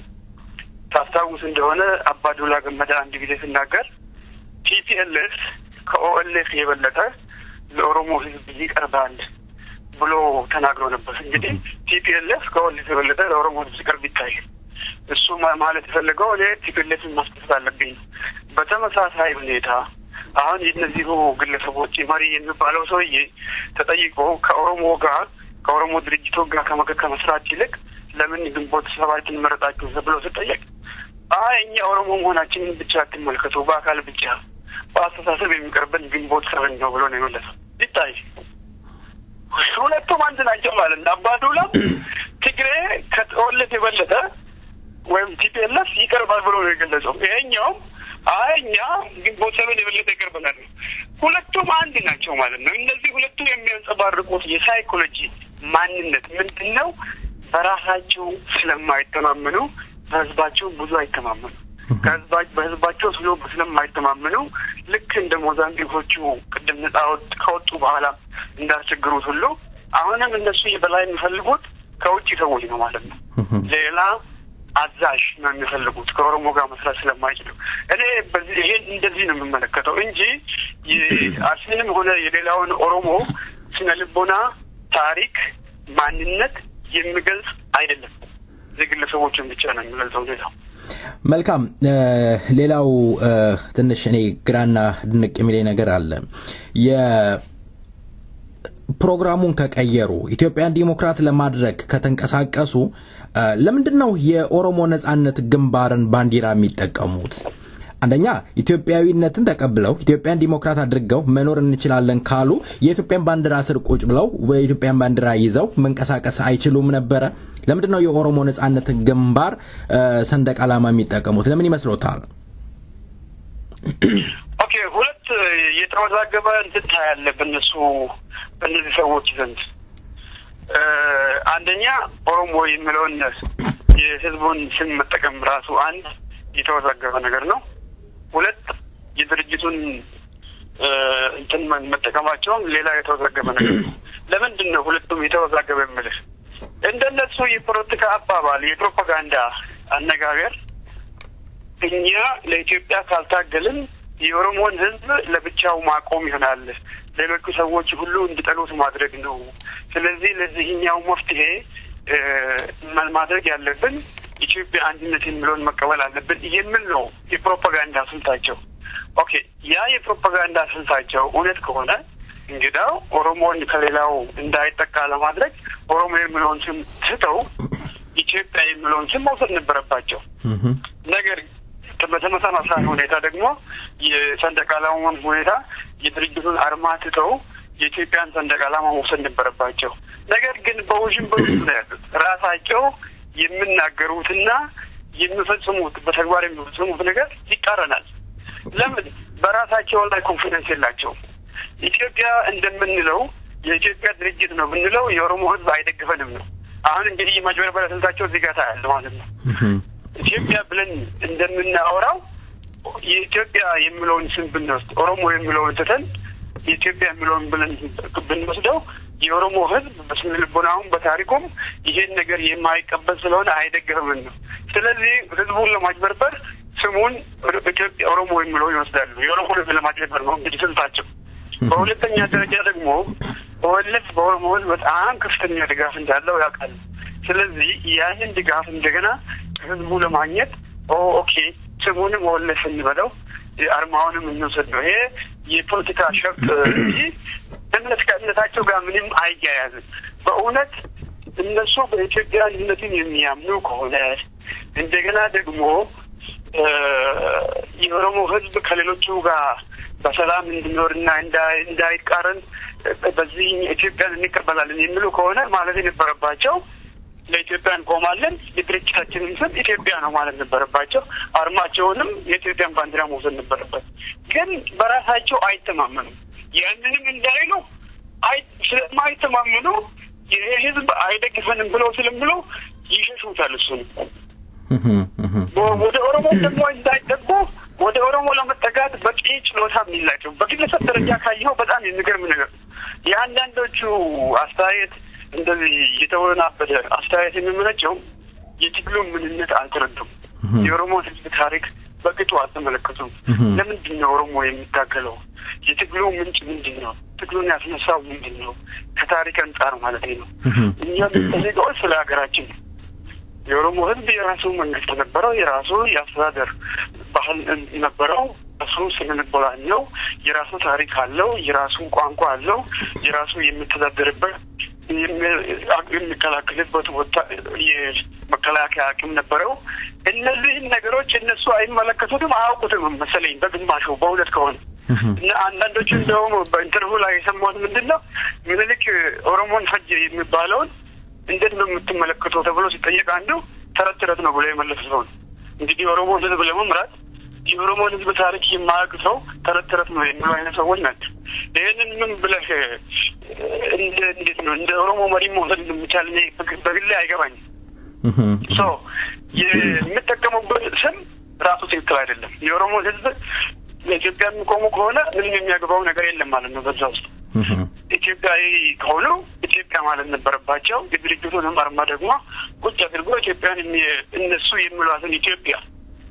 [SPEAKER 5] ታስታውስ እንደሆነ አባዱላ ገመዳ አንድ ጊዜ ሲናገር ቲፒኤልኤፍ ከኦኤልኤፍ የበለጠ ለኦሮሞ ህዝብ ይቀርባል ብሎ ተናግሮ ነበር እንግዲህ ቲፒኤልኤፍ ከኦኤልኤፍ የበለጠ ለኦሮሞ ህዝብ ይቀርብ ይታያል እሱ ማለት የፈለገው ቲፒኤልኤፍን ማስጠፋት አለብኝ በተመሳሳይ ሁኔታ አሁን የነዚህ ግለሰቦች መሪ የሚባለው ሰውዬ ተጠይቆ ከኦሮሞ ድርጅቶች ጋር ከመስራት ይልቅ ለምን ግንቦት ሰባትን መረጣችሁ ብሎ ሲጠየቅ እኛ ኦሮሞ መሆናችንን ብቻ አትመልከቱ በአካል ብቻ በአስተሳሰብ የሚቀርበን ግንቦት ሰበን ነው ብሎ ነው የመለሰው ይታይ ሁለቱም አንድ ናቸው ማለት ነው አባዱላ ትግሬ ከኦኤልኤፍ የበለጠ ወይም ቲፒኤልኤፍ ይቀርባል ብሎ ነው የገለጸው ይሄኛው እኛ ግንቦት ሰበን የበለጠ ይቀርበናል ሁለቱም አንድ ናቸው ማለት ነው እነዚህ ሁለቱ የሚያንጸባርቁት የሳይኮሎጂ ማንነት ምንድነው በራሳቸው ስለማይተማመኑ በህዝባቸው ብዙ አይተማመኑ በህዝባቸው ስለማይተማመኑ ልክ እንደ ሞዛምቢኮቹ ቅድም ነፃ ከወጡ በኋላ እንዳስቸግሩት ሁሉ አሁንም እነሱ የበላይ የሚፈልጉት ከውጭ ሰዎች ነው ማለት ነው ሌላ አዛዥ ነው የሚፈልጉት ከኦሮሞ ጋር መስራት ስለማይችሉ እኔ ይሄን እንደዚህ ነው የምመለከተው እንጂ አስልም ሆነ የሌላውን ኦሮሞ ስነ ልቦና ታሪክ ማንነት የሚገልጽ አይደለም የግለሰቦችን ብቻ ነው የሚገልጸው ሌላው
[SPEAKER 2] መልካም ሌላው ትንሽ እኔ ግራና ድንቅ የሚለኝ ነገር አለ የፕሮግራሙን ከቀየሩ ኢትዮጵያን ዲሞክራት ለማድረግ ከተንቀሳቀሱ ለምንድነው የኦሮሞ ነጻነት ግንባርን ባንዲራ የሚጠቀሙት አንደኛ ኢትዮጵያዊነትን ተቀብለው ኢትዮጵያን ዲሞክራት አድርገው መኖር እንችላለን ካሉ የኢትዮጵያን ባንዲራ ስር ቁጭ ብለው የኢትዮጵያን ባንዲራ ይዘው መንቀሳቀስ አይችሉም ነበር ለምንድነው የኦሮሞ ነጻነት ግንባር ሰንደቅ ዓላማ የሚጠቀሙት ለምን ይመስሎታል
[SPEAKER 5] ኦኬ ሁለት የተወዛገበ እንትን ያለብን እሱ በእነዚህ ሰዎች ዘንድ አንደኛ ኦሮሞ የሚለውን የህዝቡን ስም መጠቀም ራሱ አንድ የተወዛገበ ነገር ነው ሁለት የድርጅቱን እንትን መጠቀማቸውም ሌላ የተወዛገበ ነገር ነው ለምንድነው ሁለቱም የተወዛገበ የሚልህ እንደነሱ የፖለቲካ አባባል የፕሮፓጋንዳ አነጋገር እኛ ለኢትዮጵያ ካልታገልን የኦሮሞን ህዝብ ለብቻው ማቆም ይሆናል ሌሎች ሰዎች ሁሉ እንዲጠሉት ማድረግ ነው ስለዚህ ለዚህኛው መፍትሄ ማድረግ ያለብን ኢትዮጵያ አንድነት የሚለውን መቀበል አለብን የሚል ነው የፕሮፓጋንዳ ስልታቸው ኦኬ ያ የፕሮፓጋንዳ ስልታቸው እውነት ከሆነ እንግዲያው ኦሮሞን ከሌላው እንዳይጠቃ ለማድረግ ኦሮሞ የሚለውን ስም ትተው ኢትዮጵያ የሚለውን ስም መውሰድ ነበረባቸው ነገር በተመሳሳይ ሁኔታ ደግሞ የሰንደቅ ዓላማውን ሁኔታ የድርጅቱን አርማ ትተው የኢትዮጵያን ሰንደቅ ዓላማ መውሰድ ነበረባቸው ነገር ግን በውዥንብር ውስጥ ነው ያሉት ራሳቸው የሚናገሩትና የሚፈጽሙት በተግባር የሚፈጽሙት ነገር ይቃረናል ለምን በራሳቸው ላይ ኮንፊደንስ የላቸውም ኢትዮጵያ እንደምንለው የኢትዮጵያ ድርጅት ነው ብንለው የኦሮሞ ህዝብ አይደግፈንም ነው አሁን እንግዲህ የማጅበርበረ ስልታቸው እዚህ ጋር ታያለ ማለት ነው ኢትዮጵያ ብለን እንደምናወራው የኢትዮጵያ የሚለውን ስም ብንወስድ ኦሮሞ የሚለውን ትተን ኢትዮጵያ የሚለውን ብለን ብንወስደው የኦሮሞ ህዝብ በስነ ልቦናውም በታሪኩም ይሄን ነገር የማይቀበል ስለሆነ አይደግፍም ነው። ስለዚህ ህዝቡን ለማጭበርበር ስሙን ኢትዮጵያ ኦሮሞ የሚለው ይወስዳሉ። የኦሮሞ ህዝብ ለማጭበርበር ነው እንግዲህ ስልታቸው። በሁለተኛ ደረጃ ደግሞ ኦኤልኤፍ በኦሮሞ ህዝብ በጣም ከፍተኛ ድጋፍ እንዳለው ያውቃል። ስለዚህ ያንን ድጋፍ እንደገና ህዝቡ ለማግኘት ኦኬ ስሙንም ኦኤልኤፍ እንበለው አርማውንም እንውሰድ ነው። ይሄ የፖለቲካ ሸፍጥ እንጂ እምነታቸው ጋር ምንም አይያያዝም። በእውነት እነሱ በኢትዮጵያ አንድነትን የሚያምኑ ከሆነ እንደገና ደግሞ የኦሮሞ ህዝብ ከሌሎቹ ጋር በሰላም እንዲኖርና እንዳይቃረን በዚህ ኢትዮጵያን እንቀበላለን የሚሉ ከሆነ ማለት የነበረባቸው ለኢትዮጵያ እንቆማለን የድርጅታችንን ስም ኢትዮጵያ ነው ማለት ነበረባቸው። አርማቸውንም የኢትዮጵያን ባንዲራ መውሰድ ነበረበት። ግን በራሳቸው አይተማመኑም። ያንንም እንዳይሉ ስለማይተማመኑ ይሄ ህዝብ አይደግፈንም ብለው ስለምለው ይሸሹታል። እሱን ወደ ኦሮሞ ደግሞ እንዳይጠጉ ወደ ኦሮሞ ለመጠጋት በቂ ችሎታ የሚላቸው በግለሰብ ደረጃ ካየው በጣም የሚገርም ነገር የአንዳንዶቹ አስተያየት እንደዚህ የተወናበደ አስተያየት የሚመነጨው የትግሉን ምንነት አልተረዱም። የኦሮሞ ህዝብ ታሪክ በቅጡ አልተመለከቱም። ለምንድን ነው ኦሮሞ የሚታገለው? የትግሉ ምንጭ ምንድን ነው? ትግሉን ያስነሳው ምንድን ነው? ከታሪክ አንጻር ማለት ነው። እኛ የምንጠይቀው ስለ ሀገራችን ነው። የኦሮሞ ህዝብ የራሱ መንግስት ነበረው፣ የራሱ የአስተዳደር ባህል ነበረው፣ እሱ ስነልቦና አለው፣ የራሱ ታሪክ አለው፣ የራሱ ቋንቋ አለው፣ የራሱ የሚተዳደርበት የሚከላከልበት የመከላከያ አቅም ነበረው። እነዚህን ነገሮች እነሱ አይመለከቱትም፣ አያውቁትም መሰለኝ በግማሹ በእውነት ከሆነ እና አንዳንዶቹ እንደውም በኢንተርቪው ላይ የሰማሁት ምንድን ነው ምኒልክ ኦሮሞን ፈጅ የሚባለውን እንዴት ነው የምትመለከተው ተብሎ ሲጠየቅ አንዱ ተረት ነው ብሎ የመለሰው ነው። እንግዲህ ኦሮሞ ህዝብ ለመምራት የኦሮሞን ህዝብ ታሪክ የማያውቅ ሰው ተረት ነው የሚሉ አይነት ሰዎች ናቸው። ይህንን ምን ብለህ እንዴት ነው እንደ ኦሮሞ መሪ መውሰድ እንደሚቻል እኔ በግሌ አይገባኝም። የምጠቀሙበት ስም ራሱ ትክክል አይደለም። የኦሮሞ ህዝብ ለኢትዮጵያ የሚቆሙ ከሆነ ምንም የሚያገባው ነገር የለም ማለት ነው። በዛ ውስጥ ኢትዮጵያዊ ከሆኑ ኢትዮጵያ ማለት ነበረባቸው። የድርጅቱንም አርማ ደግሞ ቁጭ አድርጎ ኢትዮጵያን እነሱ የሚሏትን ኢትዮጵያ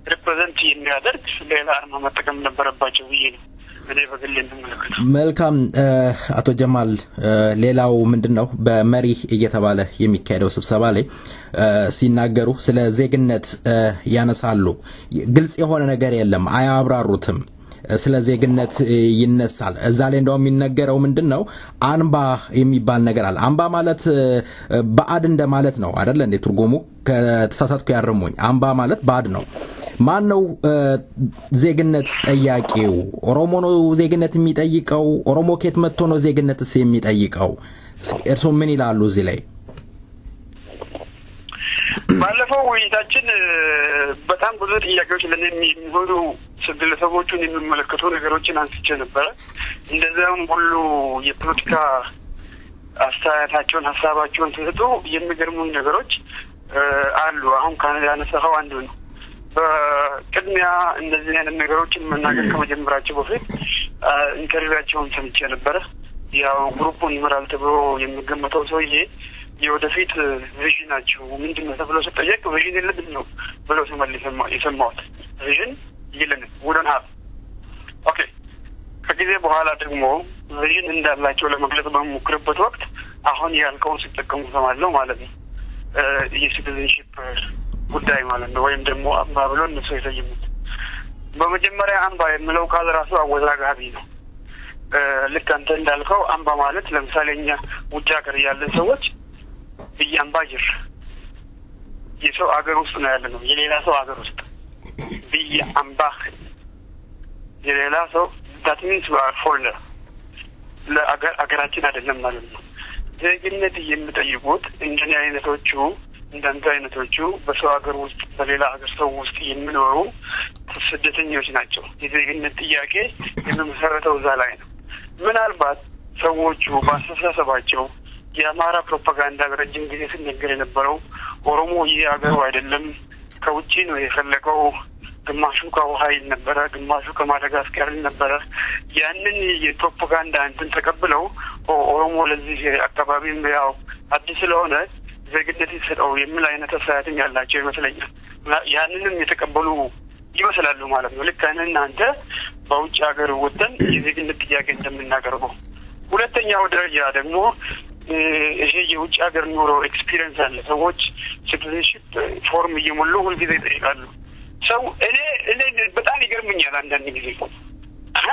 [SPEAKER 5] ሪፕሬዘንት የሚያደርግ ሌላ አርማ መጠቀም ነበረባቸው ብዬ ነው እኔ በግሌ የምመለከተው።
[SPEAKER 2] መልካም አቶ ጀማል፣ ሌላው ምንድነው በመሪ እየተባለ የሚካሄደው ስብሰባ ላይ ሲናገሩ ስለ ዜግነት ያነሳሉ። ግልጽ የሆነ ነገር የለም፣ አያብራሩትም። ስለ ዜግነት ይነሳል። እዛ ላይ እንደው የሚነገረው ምንድነው አንባ የሚባል ነገር አለ። አንባ ማለት ባዕድ እንደማለት ነው አይደል እንዴ? ትርጉሙ ከተሳሳትኩ ያርሙኝ። አንባ ማለት ባዕድ ነው። ማን ነው ዜግነት ጠያቂው? ኦሮሞ ነው ዜግነት የሚጠይቀው? ኦሮሞ ከየት መጥቶ ነው ዜግነትስ የሚጠይቀው? እርስዎ ምን ይላሉ እዚህ ላይ?
[SPEAKER 5] ባለፈው ውይይታችን በጣም ብዙ ጥያቄዎች ለሚሆኑ ግለሰቦቹን የሚመለከቱ ነገሮችን አንስቼ ነበረ። እንደዚያም ሁሉ የፖለቲካ አስተያየታቸውን ሀሳባቸውን ሲሰጡ የሚገርሙኝ ነገሮች አሉ። አሁን ያነሳኸው አንዱ ነው። በቅድሚያ እንደዚህ አይነት ነገሮችን መናገር ከመጀመራቸው በፊት ኢንተርቪዋቸውን ሰምቼ ነበረ። ያው ግሩፑን ይመራል ተብሎ የሚገመተው ሰውዬ የወደፊት ቪዥናቸው ምንድነው ተብሎ ሲጠየቅ ቪዥን የለንም ነው ብሎ ሲመልስ የሰማሁት። ቪዥን የለንም ውደን ሀብ ኦኬ። ከጊዜ በኋላ ደግሞ ቪዥን እንዳላቸው ለመግለጽ በሚሞክርበት ወቅት አሁን ያልከውን ሲጠቀሙ ሰማለሁ ማለት ነው። የሲቲዝንሺፕ ጉዳይ ማለት ነው፣ ወይም ደግሞ አምባ ብሎ እነሱ የሰየሙት። በመጀመሪያ አምባ የሚለው ቃል ራሱ አወዛጋቢ ነው። ልክ አንተ እንዳልከው አምባ ማለት ለምሳሌ እኛ ውጭ ሀገር ያለን ሰዎች ብያምባ ጅር የሰው ሀገር ውስጥ ነው ያለ ነው፣ የሌላ ሰው ሀገር ውስጥ ብያምባ የሌላ ሰው that means we are foreigner ለአገራችን አይደለም ማለት ነው። ዜግነት የሚጠይቁት እንደኔ አይነቶቹ እንዳንተ አይነቶቹ በሰው ሀገር ውስጥ በሌላ ሀገር ሰው ውስጥ የሚኖሩ ስደተኞች ናቸው። የዜግነት ጥያቄ የሚመሰረተው እዛ ላይ ነው። ምናልባት ሰዎቹ በአስተሳሰባቸው የአማራ ፕሮፓጋንዳ በረጅም ጊዜ ሲነገር የነበረው ኦሮሞ ይህ ሀገሩ አይደለም ከውጪ ነው የፈለቀው ግማሹ ከውሃይል ነበረ ግማሹ ከማዳጋስካር ነበረ ያንን የፕሮፓጋንዳ እንትን ተቀብለው ኦሮሞ ለዚህ አካባቢም ያው አዲስ ስለሆነ ዜግነት ይሰጠው የሚል አይነት አስተያየት ያላቸው ይመስለኛል ያንንም የተቀበሉ ይመስላሉ ማለት ነው ልክ እናንተ በውጭ ሀገር ወጥተን የዜግነት ጥያቄ እንደምናቀርበው ሁለተኛው ደረጃ ደግሞ ይሄ የውጭ ሀገር ኑሮ ኤክስፒሪየንስ አለ ሰዎች ሲቲዝንሺፕ ፎርም እየሞሉ ሁልጊዜ ይጠይቃሉ ሰው እኔ በጣም ይገርምኛል አንዳንድ ጊዜ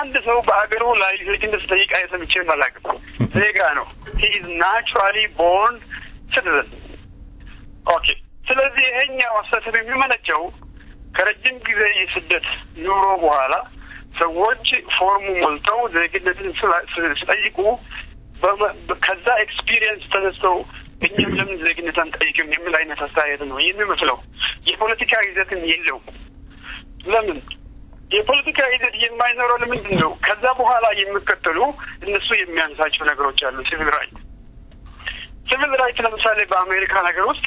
[SPEAKER 5] አንድ ሰው በአገሩ ላይ ዜግነት ጠይቃ የሰምቼ ማላቀም ዜጋ ነው he is naturally born citizen ኦኬ ስለዚህ ይሄኛው አስተሳሰብ የሚመነጨው ከረጅም ጊዜ የስደት ኑሮ በኋላ ሰዎች ፎርም ሞልተው ዜግነትን ሲጠይቁ ከዛ ኤክስፒሪየንስ ተነስተው እኛም ለምን ዜግነት አንጠይቅም የሚል አይነት አስተያየት ነው የሚመስለው የፖለቲካ ይዘትን የለው ለምን የፖለቲካ ይዘት የማይኖረው ለምንድን ነው ከዛ በኋላ የሚከተሉ እነሱ የሚያንሳቸው ነገሮች አሉ ሲቪል ራይት ለምሳሌ በአሜሪካ ነገር ውስጥ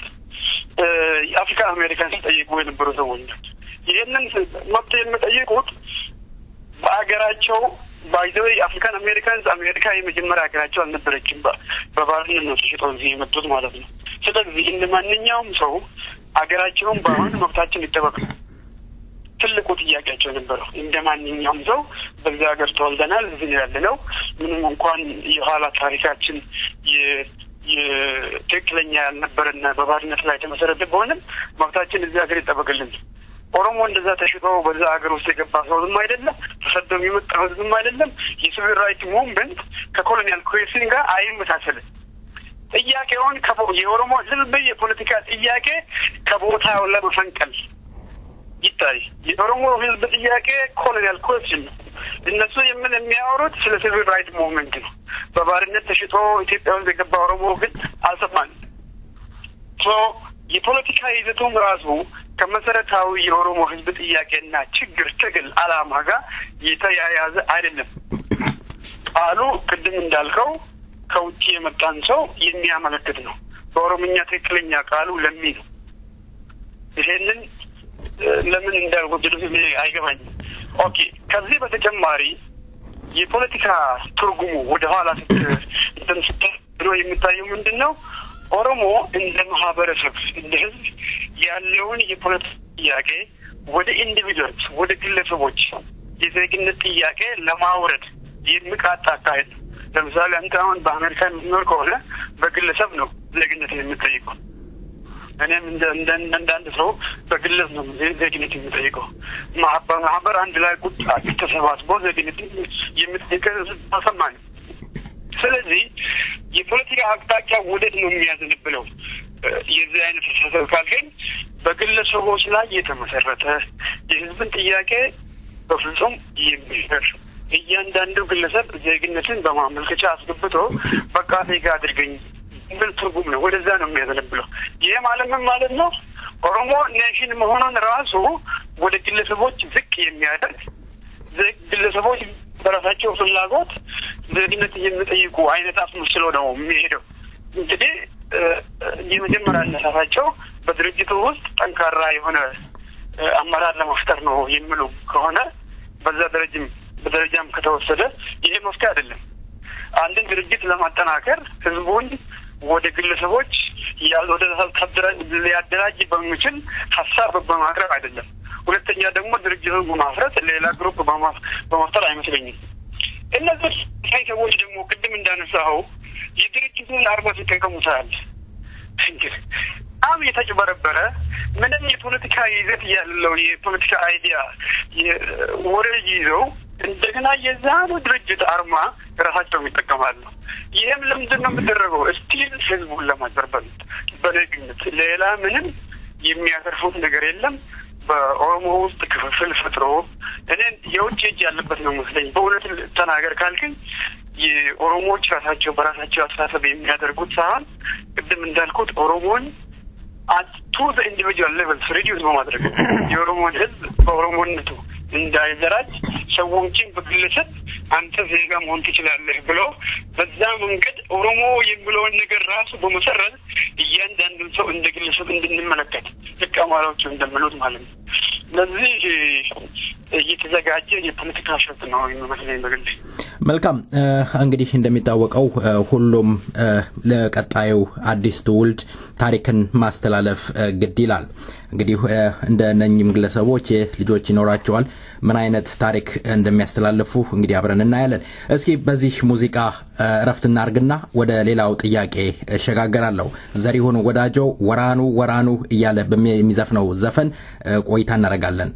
[SPEAKER 5] የአፍሪካ አሜሪካን ሲጠይቁ የነበሩ ሰዎች ናቸው ይሄንን መብት የሚጠይቁት በአገራቸው ባይዘው አፍሪካን አሜሪካንስ አሜሪካ የመጀመሪያ ሀገራቸው አልነበረችም በባርነት ነው ተሽጠው እዚህ የመጡት ማለት ነው ስለዚህ እንደማንኛውም ሰው አገራቸውን ባሁን መብታችን ይጠበቅ ትልቁ ጥያቄያቸው ነበር እንደማንኛውም ሰው በዛ ሀገር ተወልደናል እዚህ ያለነው ምንም እንኳን የኋላ ታሪካችን የትክክለኛ ያልነበረና በባርነት ላይ ተመሰረተ ቢሆንም መብታችን እዚህ ሀገር ይጠበቅልን ኦሮሞ እንደዛ ተሽጦ በዛ ሀገር ውስጥ የገባ ሰው ዝም አይደለም ተሰደው የሚመጣው ዝም አይደለም የሲቪል ራይት ሙቭመንት ከኮሎኒያል ኩዌሽን ጋር አይመሳሰልም ጥያቄውን የኦሮሞ ህዝብ የፖለቲካ ጥያቄ ከቦታው ለመፈንቀል ይታይ የኦሮሞ ህዝብ ጥያቄ ኮሎኒያል ኩዌሽን እነሱ የሚያወሩት ስለ ሲቪል ራይት ሙቭመንት ነው በባርነት ተሽጦ ኢትዮጵያ ውስጥ የገባ ኦሮሞ ግን አልሰማንም የፖለቲካ ይዘቱም ራሱ ከመሰረታዊ የኦሮሞ ህዝብ ጥያቄና ችግር ትግል አላማ ጋር የተያያዘ አይደለም ቃሉ ቅድም እንዳልከው ከውጪ የመጣን ሰው የሚያመለክት ነው በኦሮምኛ ትክክለኛ ቃሉ ለሚ ነው ይሄንን ለምን እንዳልኩት አይገባኝም ኦኬ ከዚህ በተጨማሪ የፖለቲካ ትርጉሙ ወደ ኋላ ስትደርስ የሚታየው ምንድነው ኦሮሞ እንደ ማህበረሰብ እንደ ህዝብ ያለውን የፖለቲካ ጥያቄ ወደ ኢንዲቪጁዋልስ ወደ ግለሰቦች የዜግነት ጥያቄ ለማውረድ የሚቃጣ አካሄድ ለምሳሌ አንተ አሁን በአሜሪካ የምትኖር ከሆነ በግለሰብ ነው ዜግነት የምትጠይቀው እኔም እንደ ሰው በግለሰብ ነው ዜግነት የምትጠይቀው ማህበር አንድ ላይ ቁጭ ተሰባስቦ ዜግነት የምትጠይቀው ተሰማኝ ስለዚህ የፖለቲካ አቅጣጫ ወዴት ነው የሚያዘንብለው የዚህ አይነት ተሰብ ካልከኝ በግለሰቦች ላይ የተመሰረተ የህዝብን ጥያቄ በፍጹም የሚሽር እያንዳንዱ ግለሰብ ዜግነትን በማመልከቻ አስገብቶ በቃ ዜጋ አድርገኝ ምን ትርጉም ነው ወደዛ ነው የሚያዘነብለው ይሄ ማለት ነው ኦሮሞ ኔሽን መሆኑን ራሱ ወደ ግለሰቦች ዝቅ የሚያደርግ ግለሰቦች በራሳቸው ፍላጎት ዜግነት የሚጠይቁ አይነት አስመስሎ ነው የሚሄደው እንግዲህ የመጀመሪያ አነሳሳቸው በድርጅቱ ውስጥ ጠንካራ የሆነ አመራር ለመፍጠር ነው የሚሉ ከሆነ በደረጃም ከተወሰደ ይሄ መፍትሄ አይደለም አንድን ድርጅት ለማጠናከር ህዝቡን ወደ ግለሰቦች ወደ ሊያደራጅ በሚችል ሀሳብ በማቅረብ አይደለም ሁለተኛ ደግሞ ድርጅቱን በማፍረስ ሌላ ግሩፕ በመፍጠር አይመስለኝም እነዚህ ሰዎች ደግሞ ቅድም እንዳነሳው የድርጅቱን አርማ ሲጠቀሙታል አም የተጨበረበረ ምንም የፖለቲካ ይዘት ያለው የፖለቲካ አይዲያ ወሬ ይዘው እንደገና የዛኑ ድርጅት አርማ ራሳቸው ይጠቀማሉ ይሄም ለምንድን ነው የሚደረገው ስቲል ህዝቡን ለማዘርበል በለግነት ሌላ ምንም የሚያተርፉት ነገር የለም በኦሮሞ ውስጥ ክፍፍል ፈጥሮ እኔ የውጭ እጅ ያለበት ነው መስለኝ በእውነት ተናገር ካልከኝ የኦሮሞዎች ራሳቸው በራሳቸው አስተሳሰብ የሚያደርጉት ሳይሆን ቅድም እንዳልኩት ኦሮሞን to the individual levels reduce በማድረግ የኦሮሞን ህዝብ በኦሮሞነቱ እንዳይደራጅ ሰዎችን በግለሰብ አንተ ዜጋ መሆን ትችላለህ ብሎ በዛ መንገድ ኦሮሞ የሚለውን ነገር ራሱ በመሰረት እያንዳንዱ ሰው እንደ ግለሰብ እንድንመለከት ተቃማሪዎች እንደምሉት ማለት ነው ለዚህ እየተዘጋጀ የፖለቲካ ሸፍት ነው የሚመስለኝ በግል።
[SPEAKER 2] መልካም እንግዲህ እንደሚታወቀው ሁሉም ለቀጣዩ አዲስ ትውልድ ታሪክን ማስተላለፍ ግድ ይላል። እንግዲህ እንደነኝም ግለሰቦች ልጆች ይኖራቸዋል ምን አይነት ታሪክ እንደሚያስተላልፉ እንግዲህ አብረን እናያለን። እስኪ በዚህ ሙዚቃ ረፍት እናርግና ወደ ሌላው ጥያቄ ሸጋገራለሁ። ዘሪሁን ወዳጆ ወራኑ ወራኑ እያለ በሚዘፍነው ዘፈን ቆይታ እናረጋለን።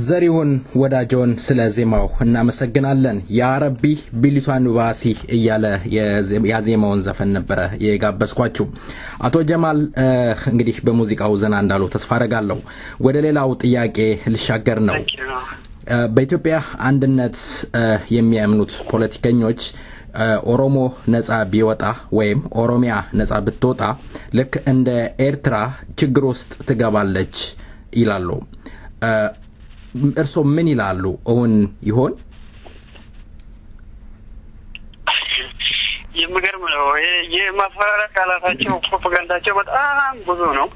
[SPEAKER 2] ዘሪሁን ወዳጆን ስለ ዜማው እናመሰግናለን። ያ ረቢ ቢሊቷን ባሲ እያለ ያዜማውን ዘፈን ነበር የጋበዝኳችሁ። አቶ ጀማል እንግዲህ በሙዚቃው ዘና እንዳሉ ተስፋ አደርጋለሁ። ወደ ሌላው ጥያቄ ልሻገር ነው። በኢትዮጵያ አንድነት የሚያምኑት ፖለቲከኞች ኦሮሞ ነጻ ቢወጣ ወይም ኦሮሚያ ነጻ ብትወጣ ልክ እንደ ኤርትራ ችግር ውስጥ ትገባለች ይላሉ። እርሶ ምን ይላሉ? እውን ይሆን?
[SPEAKER 5] የምገርም ነው። የማፈራረቅ ቃላታቸው ፕሮፓጋንዳቸው በጣም ብዙ ነው።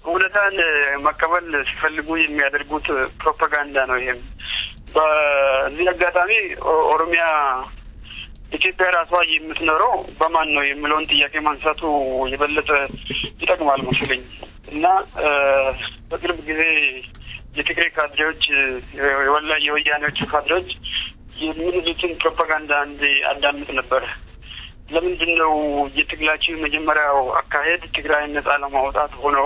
[SPEAKER 5] እውነታን መቀበል ሲፈልጉ የሚያደርጉት ፕሮፓጋንዳ ነው። ይሄም በዚህ አጋጣሚ ኦሮሚያ ኢትዮጵያ ራሷ የምትኖረው በማን ነው የሚለውን ጥያቄ ማንሳቱ የበለጠ ይጠቅማል መስለኝ። እና በቅርብ ጊዜ የትግራይ ካድሬዎች የወያኔዎች ካድሬዎች የሚሉትን ፕሮፓጋንዳ አዳምጥ ነበር። ለምንድነው የትግላችሁ መጀመሪያው አካሄድ ትግራይ ነፃ ለማውጣት ሆኖ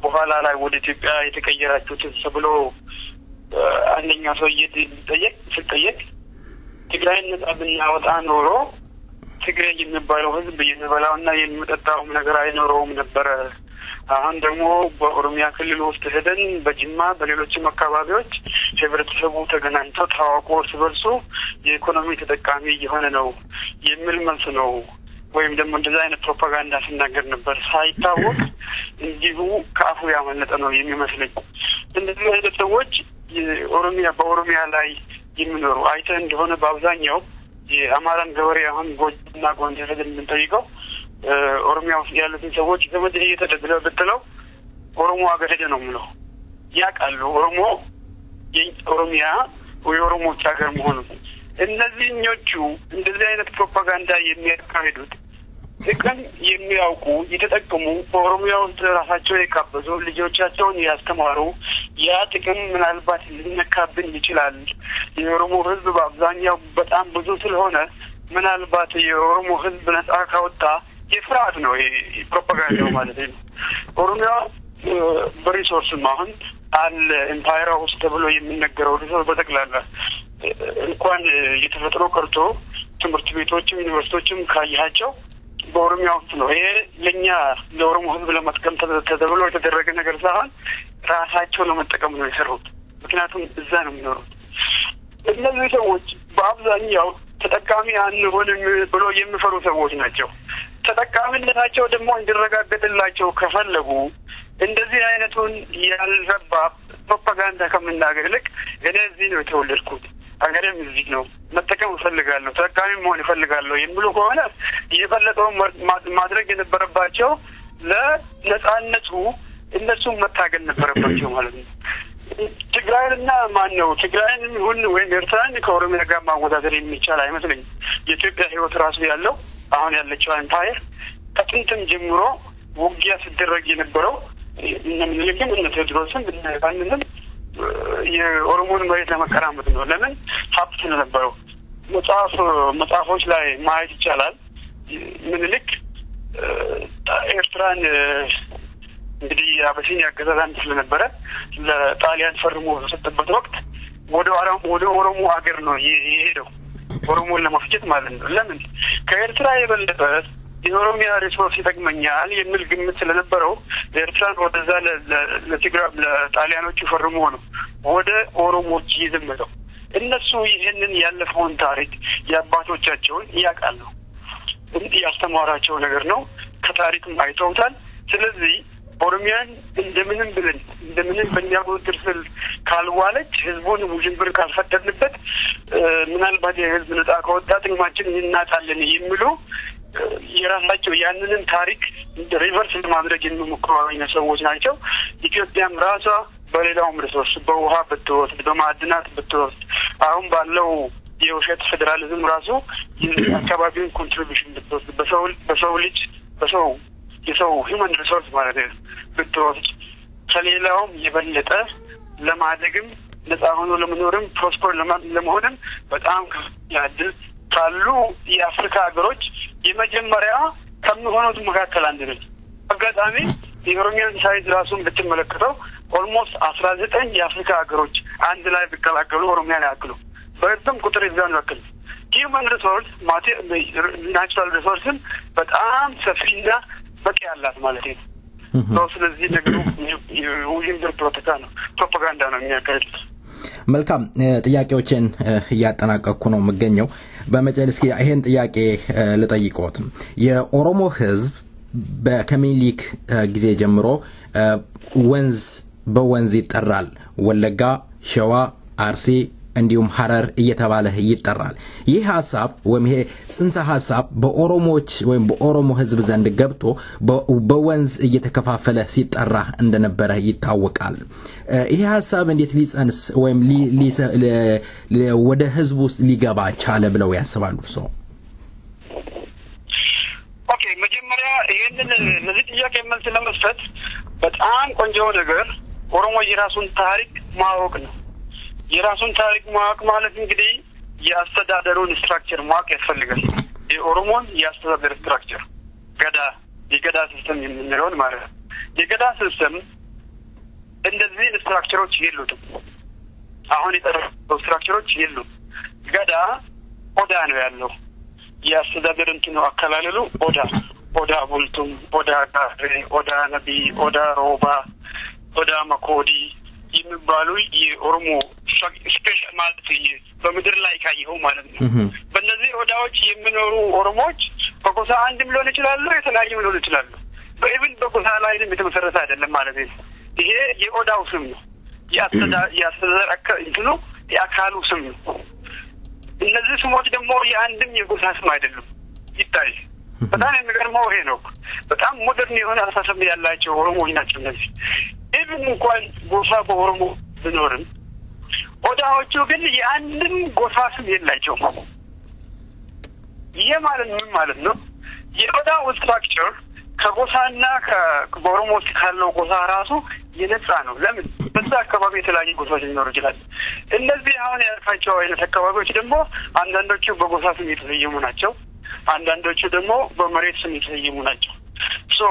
[SPEAKER 5] በኋላ ላይ ወደ ኢትዮጵያ የተቀየራችሁት ተብሎ አንደኛ ሰው ሲጠየቅ ትግራይ ነፃ ብናወጣ ኖሮ ትግራይ የሚባለው ህዝብ የሚበላውና የሚጠጣው ነገር አይኖረውም ነበር። አሁን ደግሞ በኦሮሚያ ክልል ውስጥ ሄደን በጅማ በሌሎችም አካባቢዎች ህብረተሰቡ ተገናኝቶ ታዋቆ ሲበርሱ የኢኮኖሚ ተጠቃሚ የሆነ ነው የሚል መልስ ነው። ወይም ደግሞ እንደዛ አይነት ፕሮፓጋንዳ ሲናገር ነበር። ሳይታወቅ እንዲሁ ከአፉ ያመለጠ ነው የሚመስለኝ። እንደዚህ አይነት ሰዎች በኦሮሚያ ላይ የሚኖሩ አይተህ እንደሆነ በአብዛኛው የአማራን ገበሬ አሁን ጎጅና ጎንደር ሄደን የምንጠይቀው ኦሮሚያ ውስጥ ያሉትን ሰዎች ዘመድህ እየተደብለው ብትለው ኦሮሞ አገር ሄደ ነው የሚለው። ያውቃሉ ኦሮሚያ የኦሮሞዎች ሀገር መሆኑን። እነዚህኞቹ እንደዚህ አይነት ፕሮፓጋንዳ የሚያካሂዱት ጥቅም የሚያውቁ የተጠቀሙ በኦሮሚያ ውስጥ ራሳቸው የካበዙ ልጆቻቸውን ያስተማሩ ያ ጥቅም ምናልባት ሊነካብን ይችላል። የኦሮሞ ህዝብ በአብዛኛው በጣም ብዙ ስለሆነ ምናልባት የኦሮሞ ህዝብ ነፃ ካወጣ የፍርሃት ነው ፕሮፓጋንዳው ማለት ነው። ኦሮሚያ በሪሶርስም አሁን አለ ኤምፓየር ውስጥ ተብሎ የሚነገረው ሪሶርስ በጠቅላላ እንኳን የተፈጥሮ ቀርቶ ትምህርት ቤቶችም ዩኒቨርሲቲዎችም ካያቸው በኦሮሚያ ውስጥ ነው። ይሄ ለኛ ለኦሮሞ ህዝብ ለመጥቀም ተብሎ የተደረገ ነገር ሳይሆን ራሳቸው ለመጠቀም ነው የሰሩት። ምክንያቱም እዛ ነው የሚኖሩት። እነዚህ ሰዎች በአብዛኛው ተጠቃሚ አንሆንም ብሎ የሚፈሩ ሰዎች ናቸው። ተጠቃሚነታቸው ደግሞ እንዲረጋገጥላቸው ከፈለጉ እንደዚህ አይነቱን ያልረባ ፕሮፓጋንዳ ከመናገር ይልቅ እኔ እዚህ ነው የተወለድኩት አገሬም እዚህ ነው መጠቀም እፈልጋለሁ ተጠቃሚ መሆን እፈልጋለሁ የሚሉ ከሆነ የፈለጠውን ማድረግ የነበረባቸው ለነጻነቱ እነሱም መታገል ነበረባቸው ማለት ነው። ትግራይና ትግራይን ይሁን ወይም ኤርትራን ከኦሮሚያ ጋር ማወዳደር የሚቻል አይመስለኝም። የኢትዮጵያ ህይወት ራሱ ያለው አሁን ያለችው ኤምፓየር ከጥንትም ጀምሮ ውጊያ ሲደረግ የነበረው ምኒልክም ቴዎድሮስም ባንንም የኦሮሞን መሬት ለመቀራመጥ ነው። ለምን ሀብት ስለነበረው መጽሐፎች ላይ ማየት ይቻላል። ምኒልክ ኤርትራን እንግዲህ አበሲኒያ አገዛዛን ስለነበረ ለጣሊያን ፈርሞ በሰጠበት ወቅት ወደ ኦሮሞ ሀገር ነው የሄደው ኦሮሞን ለመፍጀት ማለት ነው። ለምን ከኤርትራ የበለጠ የኦሮሚያ ሪሶርስ ይጠቅመኛል የሚል ግምት ስለነበረው ኤርትራን ወደዛ ለትግራይ ለጣሊያኖቹ ፈርሞ ነው ወደ ኦሮሞዎች ይዘመተው። እነሱ ይህንን ያለፈውን ታሪክ የአባቶቻቸውን ያውቃሉ። ያስተማራቸው ነገር ነው። ከታሪክም አይተውታል። ስለዚህ ኦሮሚያን እንደምንም በእኛ ቁጥጥር ስር ካልዋለች ህዝቡን ውዥንብር ካልፈጠርንበት ምናልባት የህዝብ ነጻ ከወጣ ጥቅማችን እናጣለን የሚሉ የራሳቸው ያንንን ታሪክ ሪቨርስ ለማድረግ የሚሞክሩ አይነት ሰዎች ናቸው። ኢትዮጵያም ራሷ በሌላውም ሪሶርስ በውሃ ብትወስድ በማዕድናት ብትወስድ አሁን ባለው የውሸት ፌዴራሊዝም ራሱ የአካባቢውን ኮንትሪቢዩሽን ብትወስድ የሰው ሂውመን ሪሶርስ ማለት ነው ብትወስድ ከሌላውም የበለጠ ለማደግም ነፃ ሆኖ ለመኖርም ፕሮስፐር ለመሆንም በጣም ያድል ካሉ የአፍሪካ ሀገሮች የመጀመሪያ ከሚሆኑት መካከል አንዱ ነው። አጋጣሚ የኦሮሚያን ሳይዝ ራሱን ብትመለከተው ኦልሞስት 19 የአፍሪካ ሀገሮች አንድ ላይ ቢቀላቀሉ ኦሮሚያን ያክሉ በእርግጥም ቁጥር ይዛን ያክል ሂውመን ሪሶርስ ናቹራል ሪሶርስን በጣም ሰፊና በቂ ያላት ማለት ነው። ስለዚህ ነገሩ የውዥንብር ፕሮፓጋንዳ ነው የሚያካሂዱት።
[SPEAKER 2] መልካም ጥያቄዎችን እያጠናቀቅኩ ነው የምገኘው። በመጨረሻ ይሄን ጥያቄ ልጠይቅዎት። የኦሮሞ ህዝብ በከሚኒሊክ ጊዜ ጀምሮ በወንዝ ይጠራል። ወለጋ፣ ሸዋ፣ አርሲ እንዲሁም ሐረር እየተባለ ይጠራል። ይህ ሐሳብ ወይም ይሄ ጽንሰ ሐሳብ በኦሮሞዎች ወይም በኦሮሞ ህዝብ ዘንድ ገብቶ በወንዝ እየተከፋፈለ ሲጠራ እንደነበረ ይታወቃል። ይሄ ሐሳብ እንዴት ሊጸንስ ወይም ወደ ህዝብ ውስጥ ሊገባ ቻለ ብለው ያስባሉ ሰው?
[SPEAKER 5] ኦኬ፣ መጀመሪያ ይሄንን ለዚህ ጥያቄ መልስ ለመስጠት በጣም ቆንጆ ነገር ኦሮሞ የራሱን ታሪክ ማወቅ ነው። የራሱን ታሪክ ማወቅ ማለት እንግዲህ የአስተዳደሩን ስትራክቸር ማወቅ ያስፈልጋል። የኦሮሞን የአስተዳደር ስትራክቸር የገዳ ሲስተም የምንለውን ማለት ነው። የገዳ ሲስተም እንደዚህ ስትራክቸሮች የሉትም። አሁን የጠረው ስትራክቸሮች የሉም። ገዳ ኦዳ ነው ያለው። የአስተዳደር እንትኑ አከላለሉ ኦዳ ቡልቱም፣ ኦዳ ጋሬ፣ ኦዳ ነቢ፣ ኦዳ ሮባ፣ ኦዳ መኮዲ የሚባሉ የኦሮሞ ስፔሻል ማለት በምድር ላይ ካየው ማለት ነው። በእነዚህ ኦዳዎች የሚኖሩ ኦሮሞዎች በጎሳ አንድም ሊሆን ይችላሉ፣ የተለያዩ ሊሆን ይችላሉ። በኢቭን በጎሳ ላይ የተመሰረተ አይደለም ማለት ነው። ይሄ የኦዳው ስም ነው። የአስተዳደር እንትኑ የአካሉ ስም ነው። እነዚህ ስሞች ደግሞ የአንድም የጎሳ ስም አይደሉም። ይታይ በጣም የሚገርመው ይሄ ነው። በጣም ሞደርን የሆነ አስተሳሰብ ያላቸው ኦሮሞዎች ናቸው እነዚህ። ኢቭን እንኳን ጎሳ በኦሮሞ ቢኖርም ኦዳዎቹ ግን የአንድም ጎሳ ስም የላቸውም። ይሄ ማለት ምን ማለት ነው? የኦዳው ስትራክቸር ከጎሳና በኦሮሞ ውስጥ ካለው ጎሳ ራሱ የነጻ ነው። ለምን? በዛ አካባቢ የተለያዩ ጎሳዎች ሊኖሩ ይችላሉ። እነዚህ አሁን ያልካቸው አይነት አካባቢዎች ደግሞ አንዳንዶቹ በጎሳ ስም የተሰየሙ ናቸው፣ አንዳንዶቹ ደግሞ በመሬት ስም የተሰየሙ ናቸው። ሶ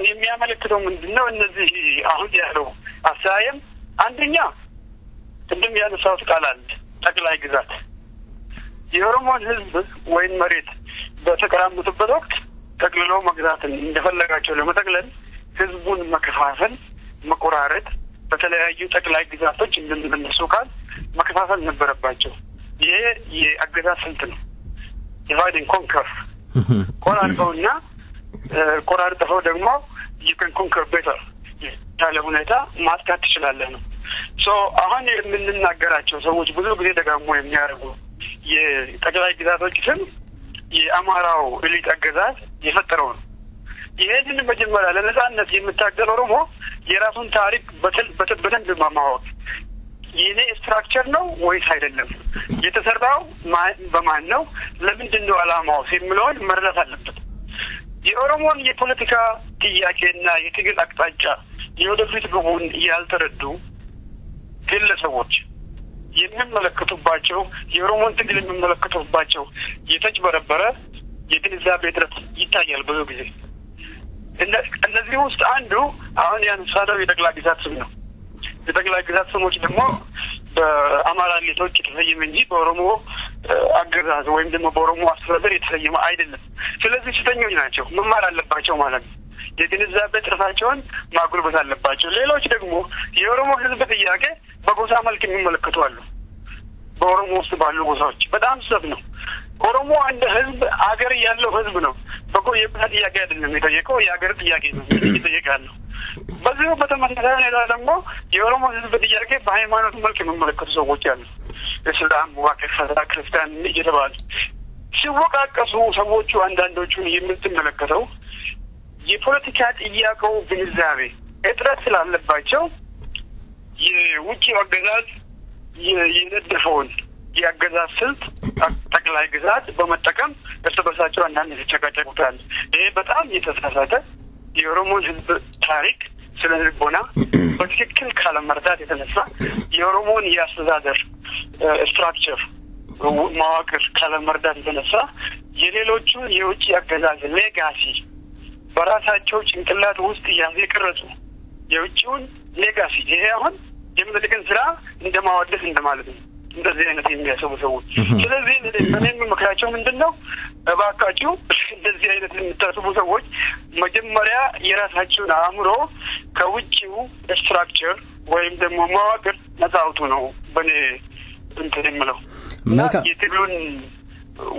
[SPEAKER 5] የሚያመለክተው ምንድነው? እነዚህ አሁን ያለው አሰያየም አንደኛ ቅድም ያነሳሁት ቃል አለ፣ ጠቅላይ ግዛት። የኦሮሞን ህዝብ ወይም መሬት በተቀራመጡበት ወቅት ጠቅልሎ መግዛትን እንደፈለጋቸው ለመጠቅለል ህዝቡን መከፋፈል፣ መቆራረጥ፣ በተለያዩ ጠቅላይ ግዛቶች እንደነሱ ቃል መከፋፈል ነበረባቸው። ይሄ የአገዛዝ ስልት ነው። ዲቫይድ ኤንድ ኮንከር። ቆራርጠውና ቆራርጠው ደግሞ you can conquer better ያለ ሁኔታ ማጥቃት ትችላለህ ነው። አሁን የምንናገራቸው ሰዎች ብዙ ጊዜ ደጋግሞ የሚያደርጉ የጠቅላይ ግዛቶች ስም የአማራው ኤሊት አገዛዝ የፈጠረው ነው። ይሄንን መጀመሪያ ለነጻነት የምታገል ኦሮሞ የራሱን ታሪክ በደንብ ማወቅ የኔ ስትራክቸር ነው ወይስ አይደለም፣ የተሰራው በማን ነው፣ ለምንድን ነው ዓላማው የሚለውን መረዳት አለበት። የኦሮሞን የፖለቲካ ጥያቄና የትግል አቅጣጫ የወደፊት ግቡን ያልተረዱ ግለሰቦች የሚመለከቱባቸው የኦሮሞን ትግል የሚመለከቱባቸው የተጭበረበረ የግንዛቤ እጥረት ይታያል ብዙ ጊዜ። እነዚህ ውስጥ አንዱ አሁን ያነሳነው የጠቅላይ ግዛት ስም ነው። የጠቅላይ ግዛት ስሞች ደግሞ በአማራ ሌቶች የተሰየመ እንጂ በኦሮሞ አገዛዝ ወይም ደግሞ በኦሮሞ አስተዳደር የተሰየመ አይደለም። ስለዚህ ስህተኞች ናቸው፣ መማር አለባቸው ማለት ነው። የግንዛቤ ጥረታቸውን ማጉልበት አለባቸው። ሌሎች ደግሞ የኦሮሞ ህዝብ ጥያቄ በጎሳ መልክ የሚመለከቱ አሉ። በኦሮሞ ውስጥ ባሉ ጎሳዎች በጣም ስህተት ነው። ኦሮሞ እንደ ህዝብ አገር ያለው ህዝብ ነው። የጎሳ ጥያቄ አይደለም የጠየቀው፣ የአገር ጥያቄ ነው እየጠየቃለሁ። በዚሁ በተመሳሳይ ሁኔታ ደግሞ የኦሮሞ ህዝብ ጥያቄ በሃይማኖት መልክ የሚመለከቱ ሰዎች አሉ። እስላም፣ ዋቄፈታ፣ ክርስቲያን እየተባሉ ሲወቃቀሱ ሰዎቹ አንዳንዶቹን የምትመለከተው የፖለቲካ ጥያቄው ግንዛቤ እጥረት ስላለባቸው የውጭ አገዛዝ የነደፈውን የአገዛዝ ስልት ጠቅላይ ግዛት በመጠቀም እርስ በርሳቸው አንዳንድ ይጨቃጨቁታል። ይሄ በጣም የተሳሳተ የኦሮሞን ህዝብ ታሪክ ስለ ልቦና በትክክል ካለመረዳት የተነሳ የኦሮሞን የአስተዳደር ስትራክቸር መዋቅር ካለመረዳት የተነሳ የሌሎቹን የውጭ አገዛዝ ሌጋሲ በራሳቸው ጭንቅላት ውስጥ እያቀረጹ የውጭውን ሌጋሲ ይሄ አሁን የምንልክን ስራ እንደማወደስ እንደማለት ነው። እንደዚህ አይነት የሚያሰቡ ሰዎች ስለዚህ እኔም ምክራቸው ምንድነው? እባካችሁ እንደዚህ አይነት የምታስቡ ሰዎች መጀመሪያ የራሳችሁን አእምሮ ከውጭው ስትራክቸር ወይም ደግሞ መዋቅር ነፃ አውጡ ነው በኔ እንትን የምለው። የትግሉን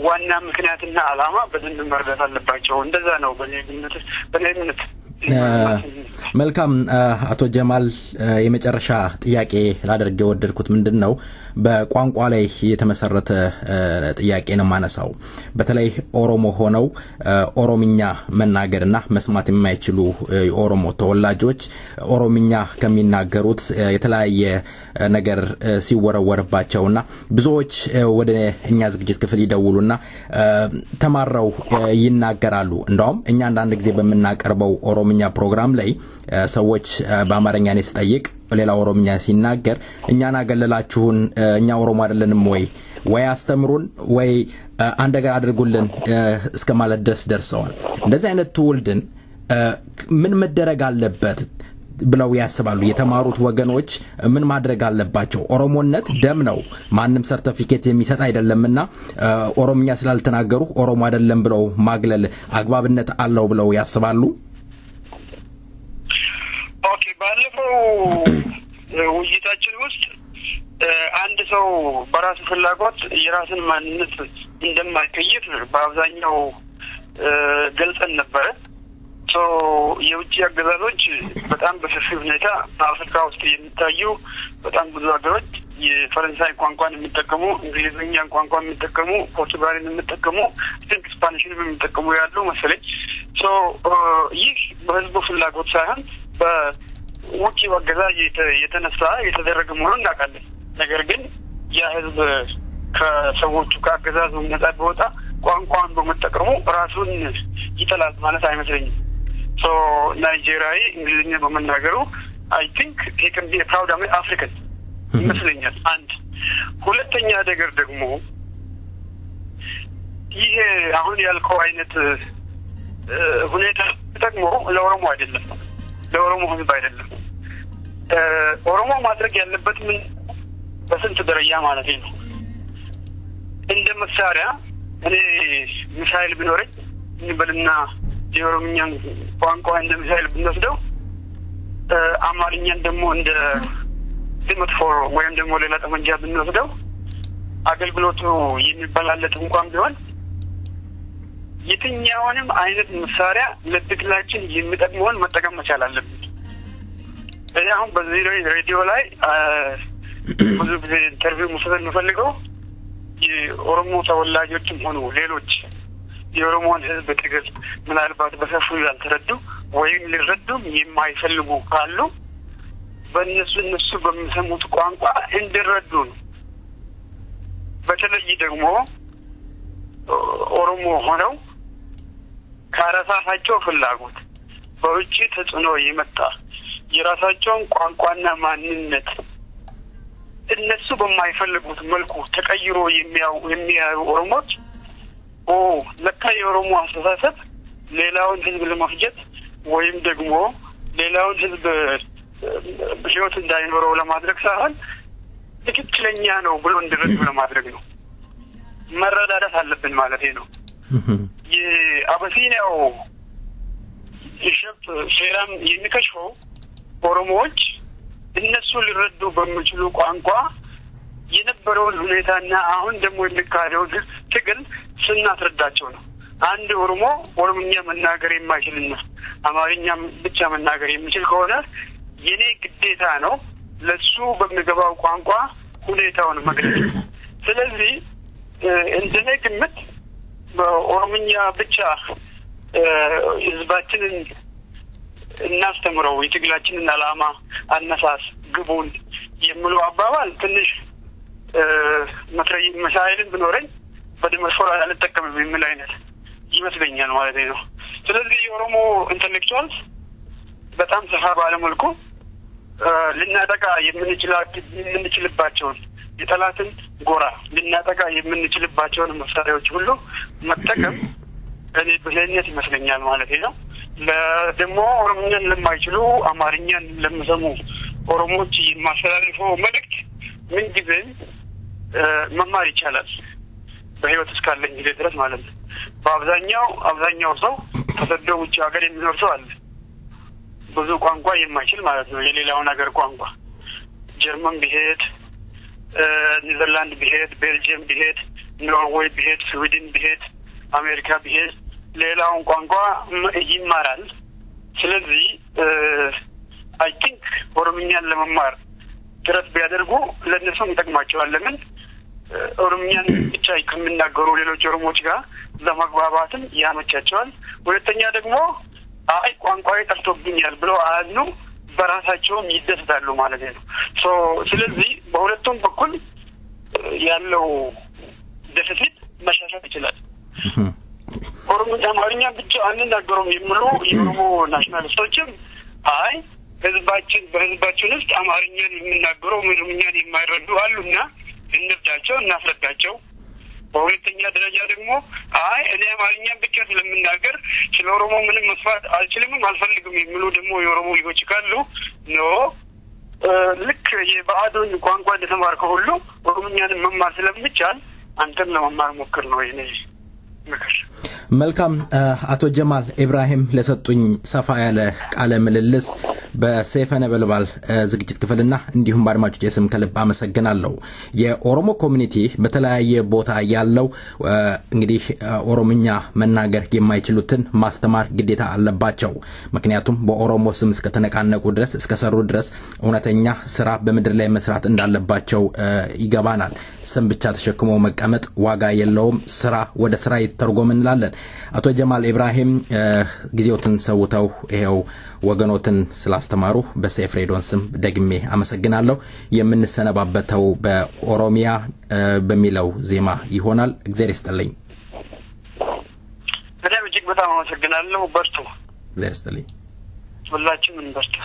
[SPEAKER 5] ዋና ምክንያትና ዓላማ በደንብ መረዳት አለባቸው። እንደዛ ነው በኔ እምነት።
[SPEAKER 2] መልካም አቶ ጀማል የመጨረሻ ጥያቄ ላደርግ የወደድኩት ምንድነው በቋንቋ ላይ የተመሰረተ ጥያቄ ነው ማነሳው። በተለይ ኦሮሞ ሆነው ኦሮምኛ መናገርና መስማት የማይችሉ ኦሮሞ ተወላጆች ኦሮምኛ ከሚናገሩት የተለያየ ነገር ሲወረወርባቸውና ብዙዎች ወደ እኛ ዝግጅት ክፍል ይደውሉና ተማረው ይናገራሉ። እንደውም እኛ አንዳንድ ጊዜ በመናቀርበው ኦሮምኛ ኦሮምኛ ፕሮግራም ላይ ሰዎች በአማርኛ ነው ሲጠይቅ ሌላ ኦሮምኛ ሲናገር እኛን አገለላችሁን እኛ ኦሮሞ አይደለንም ወይ አስተምሩን ወይ አንድ ነገር አድርጉልን እስከማለት ደርሰዋል እንደዚህ አይነት ትውልድን ምን መደረግ አለበት ብለው ያስባሉ የተማሩት ወገኖች ምን ማድረግ አለባቸው ኦሮሞነት ደም ነው ማንንም ሰርቲፊኬት የሚሰጥ አይደለምና ኦሮምኛ ስላልተናገሩ ኦሮሞ አይደለም ብለው ማግለል አግባብነት አለው ብለው ያስባሉ
[SPEAKER 5] ኦኬ ባለፈው ውይይታችን ውስጥ አንድ ሰው በራሱ ፍላጎት የራስን ማንነት እንደማይቀይር በአብዛኛው ገልጸን ነበር የውጭ አገዛዞች በጣም በሰፊ ሁኔታ በአፍሪካ ውስጥ የሚታዩ በጣም ብዙ ሀገሮች የፈረንሳይ ቋንቋን የሚጠቀሙ እንግሊዝኛ ቋንቋን የሚጠቀሙ ፖርቱጋልን የሚጠቀሙ ስፓኒሽን የሚጠቀሙ ያሉ መሰለኝ ይህ በህዝቡ ፍላጎት ሳይሆን በውጭ አገዛዝ የተነሳ የተደረገ መሆኑን እናውቃለን ነገር ግን ያ ህዝብ ከሰዎቹ ከአገዛዙ ነፃ ቢወጣ ቋንቋን በመጠቀሙ ራሱን ይጠላል ማለት አይመስለኝም ናይጄሪያዊ እንግሊዝኛ በመናገሩ I think he can be a proud African ይመስለኛል አንድ ሁለተኛ ነገር ደግሞ ይሄ አሁን ያልከው አይነት ሁኔታ ተጠቅሞ ለኦሮሞ አይደለም ለኦሮሞ ህዝብ አይደለም ኦሮሞ ማድረግ ያለበት ምን በስንት ደረጃ ማለት ነው እንደ መሳሪያ እኔ ሚሳኤል ቢኖረኝ እንበልና የኦሮምኛን ቋንቋ እንደ ሚሳኤል ብንወስደው አማርኛን ደግሞ እንደ ድምትፎር ወይም ደግሞ ሌላ ጠመንጃ ብንወስደው አገልግሎቱ የሚበላለጥ እንኳን ቢሆን የትኛውንም አይነት መሳሪያ ለትግላችን የሚጠቅመውን መጠቀም መቻል አለብን አሁን በዚህ ሬዲዮ ላይ ብዙ ጊዜ ኢንተርቪው መስጠት የምፈልገው የኦሮሞ ተወላጆችም ሆኑ ሌሎች የኦሮሞን ህዝብ ትግል ምናልባት በሰፊው ያልተረዱ ወይም ሊረዱ የማይፈልጉ ካሉ በእነሱ በሚሰሙት ቋንቋ እንዲረዱ ነው በተለይ ደግሞ ኦሮሞ ሆነው ከራሳቸው ፍላጎት በውጪ ተጽዕኖ የመጣ የራሳቸውን ቋንቋና ማንነት እነሱ በማይፈልጉት መልኩ ተቀይሮ የሚያዩ ኦሮሞች ለካ የኦሮሞ አስተሳሰብ ሌላውን ህዝብ ለማፍጀት ወይም ደግሞ ሌላውን ህዝብ ህይወት እንዳይኖረው ለማድረግ ሳይሆን ትክክለኛ ነው ብሎ እንዲረዱ ለማድረግ ነው መረዳዳት አለብን ማለት ነው የአበሲኒያው የሸብ ሴራም የሚከሽፈው ኦሮሞዎች እነሱ ሊረዱ በሚችሉ ቋንቋ የነበረውን ሁኔታና አሁን ደግሞ የሚካሄደው ትግል ስናስረዳቸው ነው አንድ ኦሮሞኛ መናገር የማይችልና አማርኛ ብቻ መናገር የሚችል ከሆነ የኔ ግዴታ ነው ለሱ በሚገባው ቋንቋ ሁኔታውን መግለጽ ስለዚህ እንደኔ ግምት በኦሮምኛ ብቻ ህዝባችንን እናስተምረው የትግላችንን አላማ አነሳስ ግቡን የሚሉ አባባል ትንሽ መሳይልን ብኖረኝ በድምርፎር አልተጠቀምም የሚል አይነት ይመስለኛል ማለት ነው ስለዚህ የኦሮሞ ኢንተሌክቹዋልስ በጣም ሰፋ ባለ መልኩ ልናጠቃ የምንችልባቸውን የጠላትን ጎራ ልናጠቃ የምንችልባቸውን መሳሪያዎች ሁሉ መጠቀም እኔ ብልህነት ይመስለኛል ማለት ነው ደግሞ ኦሮምኛን ለማይችሉ አማርኛን ለሚሰሙ ኦሮሞዎች የማስተላልፈው መልእክት ምን ጊዜም መማር ይቻላል በህይወት እስካለኝ ጊዜ ድረስ ማለት ነው በአብዛኛው ሰው ተሰዶ ውጭ ሀገር የሚኖር ሰው አለ ብዙ ቋንቋ የማይችል ማለት ነው የሌላውን ሀገር ቋንቋ ጀርመን ቢሄድ ኔዘርላንድ ቢሄድ ቤልጂየም ቢሄድ ኖርዌይ ቢሄድ ስዊድን ቢሄድ አሜሪካ ቢሄድ ሌላውን ቋንቋ ይማራል ስለዚህ አይ ቲንክ ኦሮምኛን ለመማር ጥረት ቢያደርጉ ለነሱም ይጠቅማቸዋል ለምን ኦሮምኛን ብቻ ከሚናገሩ ሌሎች ኦሮሞዎች ጋር ለመግባባትም ያመቻቸዋል ሁለተኛ ደግሞ አይ ቋንቋዬ ጠፍቶብኛል ብለው አያዝኑ በራሳቸውም ይደሰታሉ ማለት ነው ስለዚህ በሁለቱም በኩል ያለው ደፊሲት መሻሻል ይችላል ኦሮሞኛ አማርኛ ብቻ አንናገረውም የሚሉ የኦሮሞ ናሽናሊስቶችም አይ በህዝባችን ውስጥ አማርኛን የሚናገሩ ኦሮሞኛን የማይረዱ አሉና እንርዳቸው እናስረዳቸው። በሁለተኛ ደረጃ ደግሞ አይ እኔ አማርኛ ብቻ ስለምናገር ስለ ኦሮሞ ምንም መስፋት አልችልም አልፈልግም የሚሉ ደግሞ የኦሮሞ ልጆች ካሉ ኖ ልክ የባዕዱን ቋንቋ እንደተማርከው ሁሉ ኦሮሞኛን መማር ስለሚቻል አንተም ለመማር ሞክር ነው የኔ ምክር።
[SPEAKER 2] መልካም አቶ ጀማል ኢብራሂም ለሰጡኝ ሰፋ ያለ ቃለ ምልልስ በሰይፈ ነበልባል ዝግጅት ክፍልና እንዲሁም በአድማጮች ስም ከልብ አመሰግናለሁ። የኦሮሞ ኮሚኒቲ በተለያየ ቦታ ያለው እንግዲህ ኦሮምኛ መናገር የማይችሉትን ማስተማር ግዴታ አለባቸው። ምክንያቱም በኦሮሞ ስም እስከተነቃነቁ ድረስ እስከሰሩ ድረስ እውነተኛ ስራ በመድር ላይ መስራት እንዳለባቸው ይገባናል። ስም ብቻ ተሸክሞ መቀመጥ ዋጋ የለውም። ስራ ወደ ስራ ይተርጎም እንላለን። አቶ ጀማል ኢብራሂም ጊዜዎትን ሰውተው ይሄው ወገኖትን ስላስተማሩ በሰይፍ ሬዲዮን ስም ደግሜ አመሰግናለሁ። የምንሰነባበተው በኦሮሚያ በሚለው ዜማ ይሆናል። እግዚአብሔር ይስጥልኝ።
[SPEAKER 5] በጣም አመሰግናለሁ። በርቱ።
[SPEAKER 2] እግዚአብሔር ይስጥልኝ።
[SPEAKER 5] ሁላችንም እንበርታ።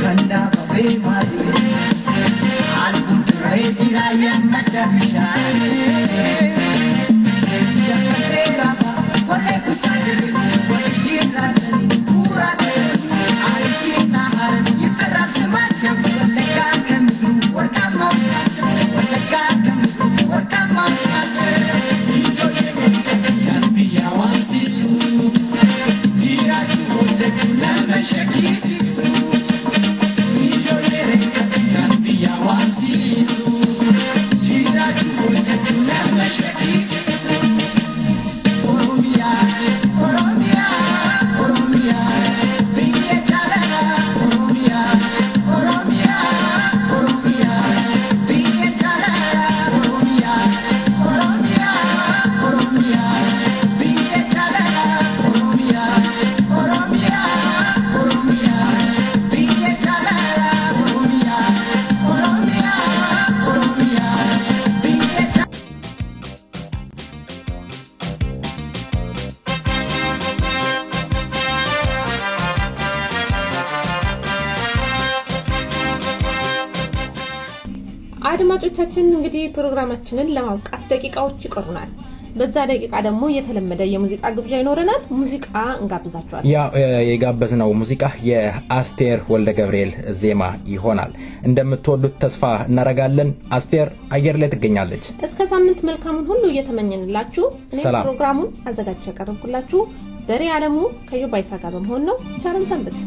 [SPEAKER 6] Kanda babe mari, al putrai jira yamada.
[SPEAKER 1] አድማጮቻችን እንግዲህ ፕሮግራማችንን ለማብቃት ደቂቃዎች ይቀሩናል በዛ ደቂቃ ደግሞ የተለመደ የሙዚቃ ግብዣ ይኖረናል ሙዚቃ እንጋብዛችኋለን
[SPEAKER 2] ያ የጋበዝነው ሙዚቃ የአስቴር ወልደ ገብርኤል ዜማ ይሆናል እንደምትወዱት ተስፋ እናረጋለን አስቴር አየር ላይ ትገኛለች
[SPEAKER 1] እስከ ሳምንት መልካሙን ሁሉ እየተመኘንላችሁ እኔ ፕሮግራሙን አዘጋጅቼ ያቀርብኩላችሁ በሬ ዓለሙ ከዩባይሳ ጋር በመሆን ነው ቻለን ሰንብት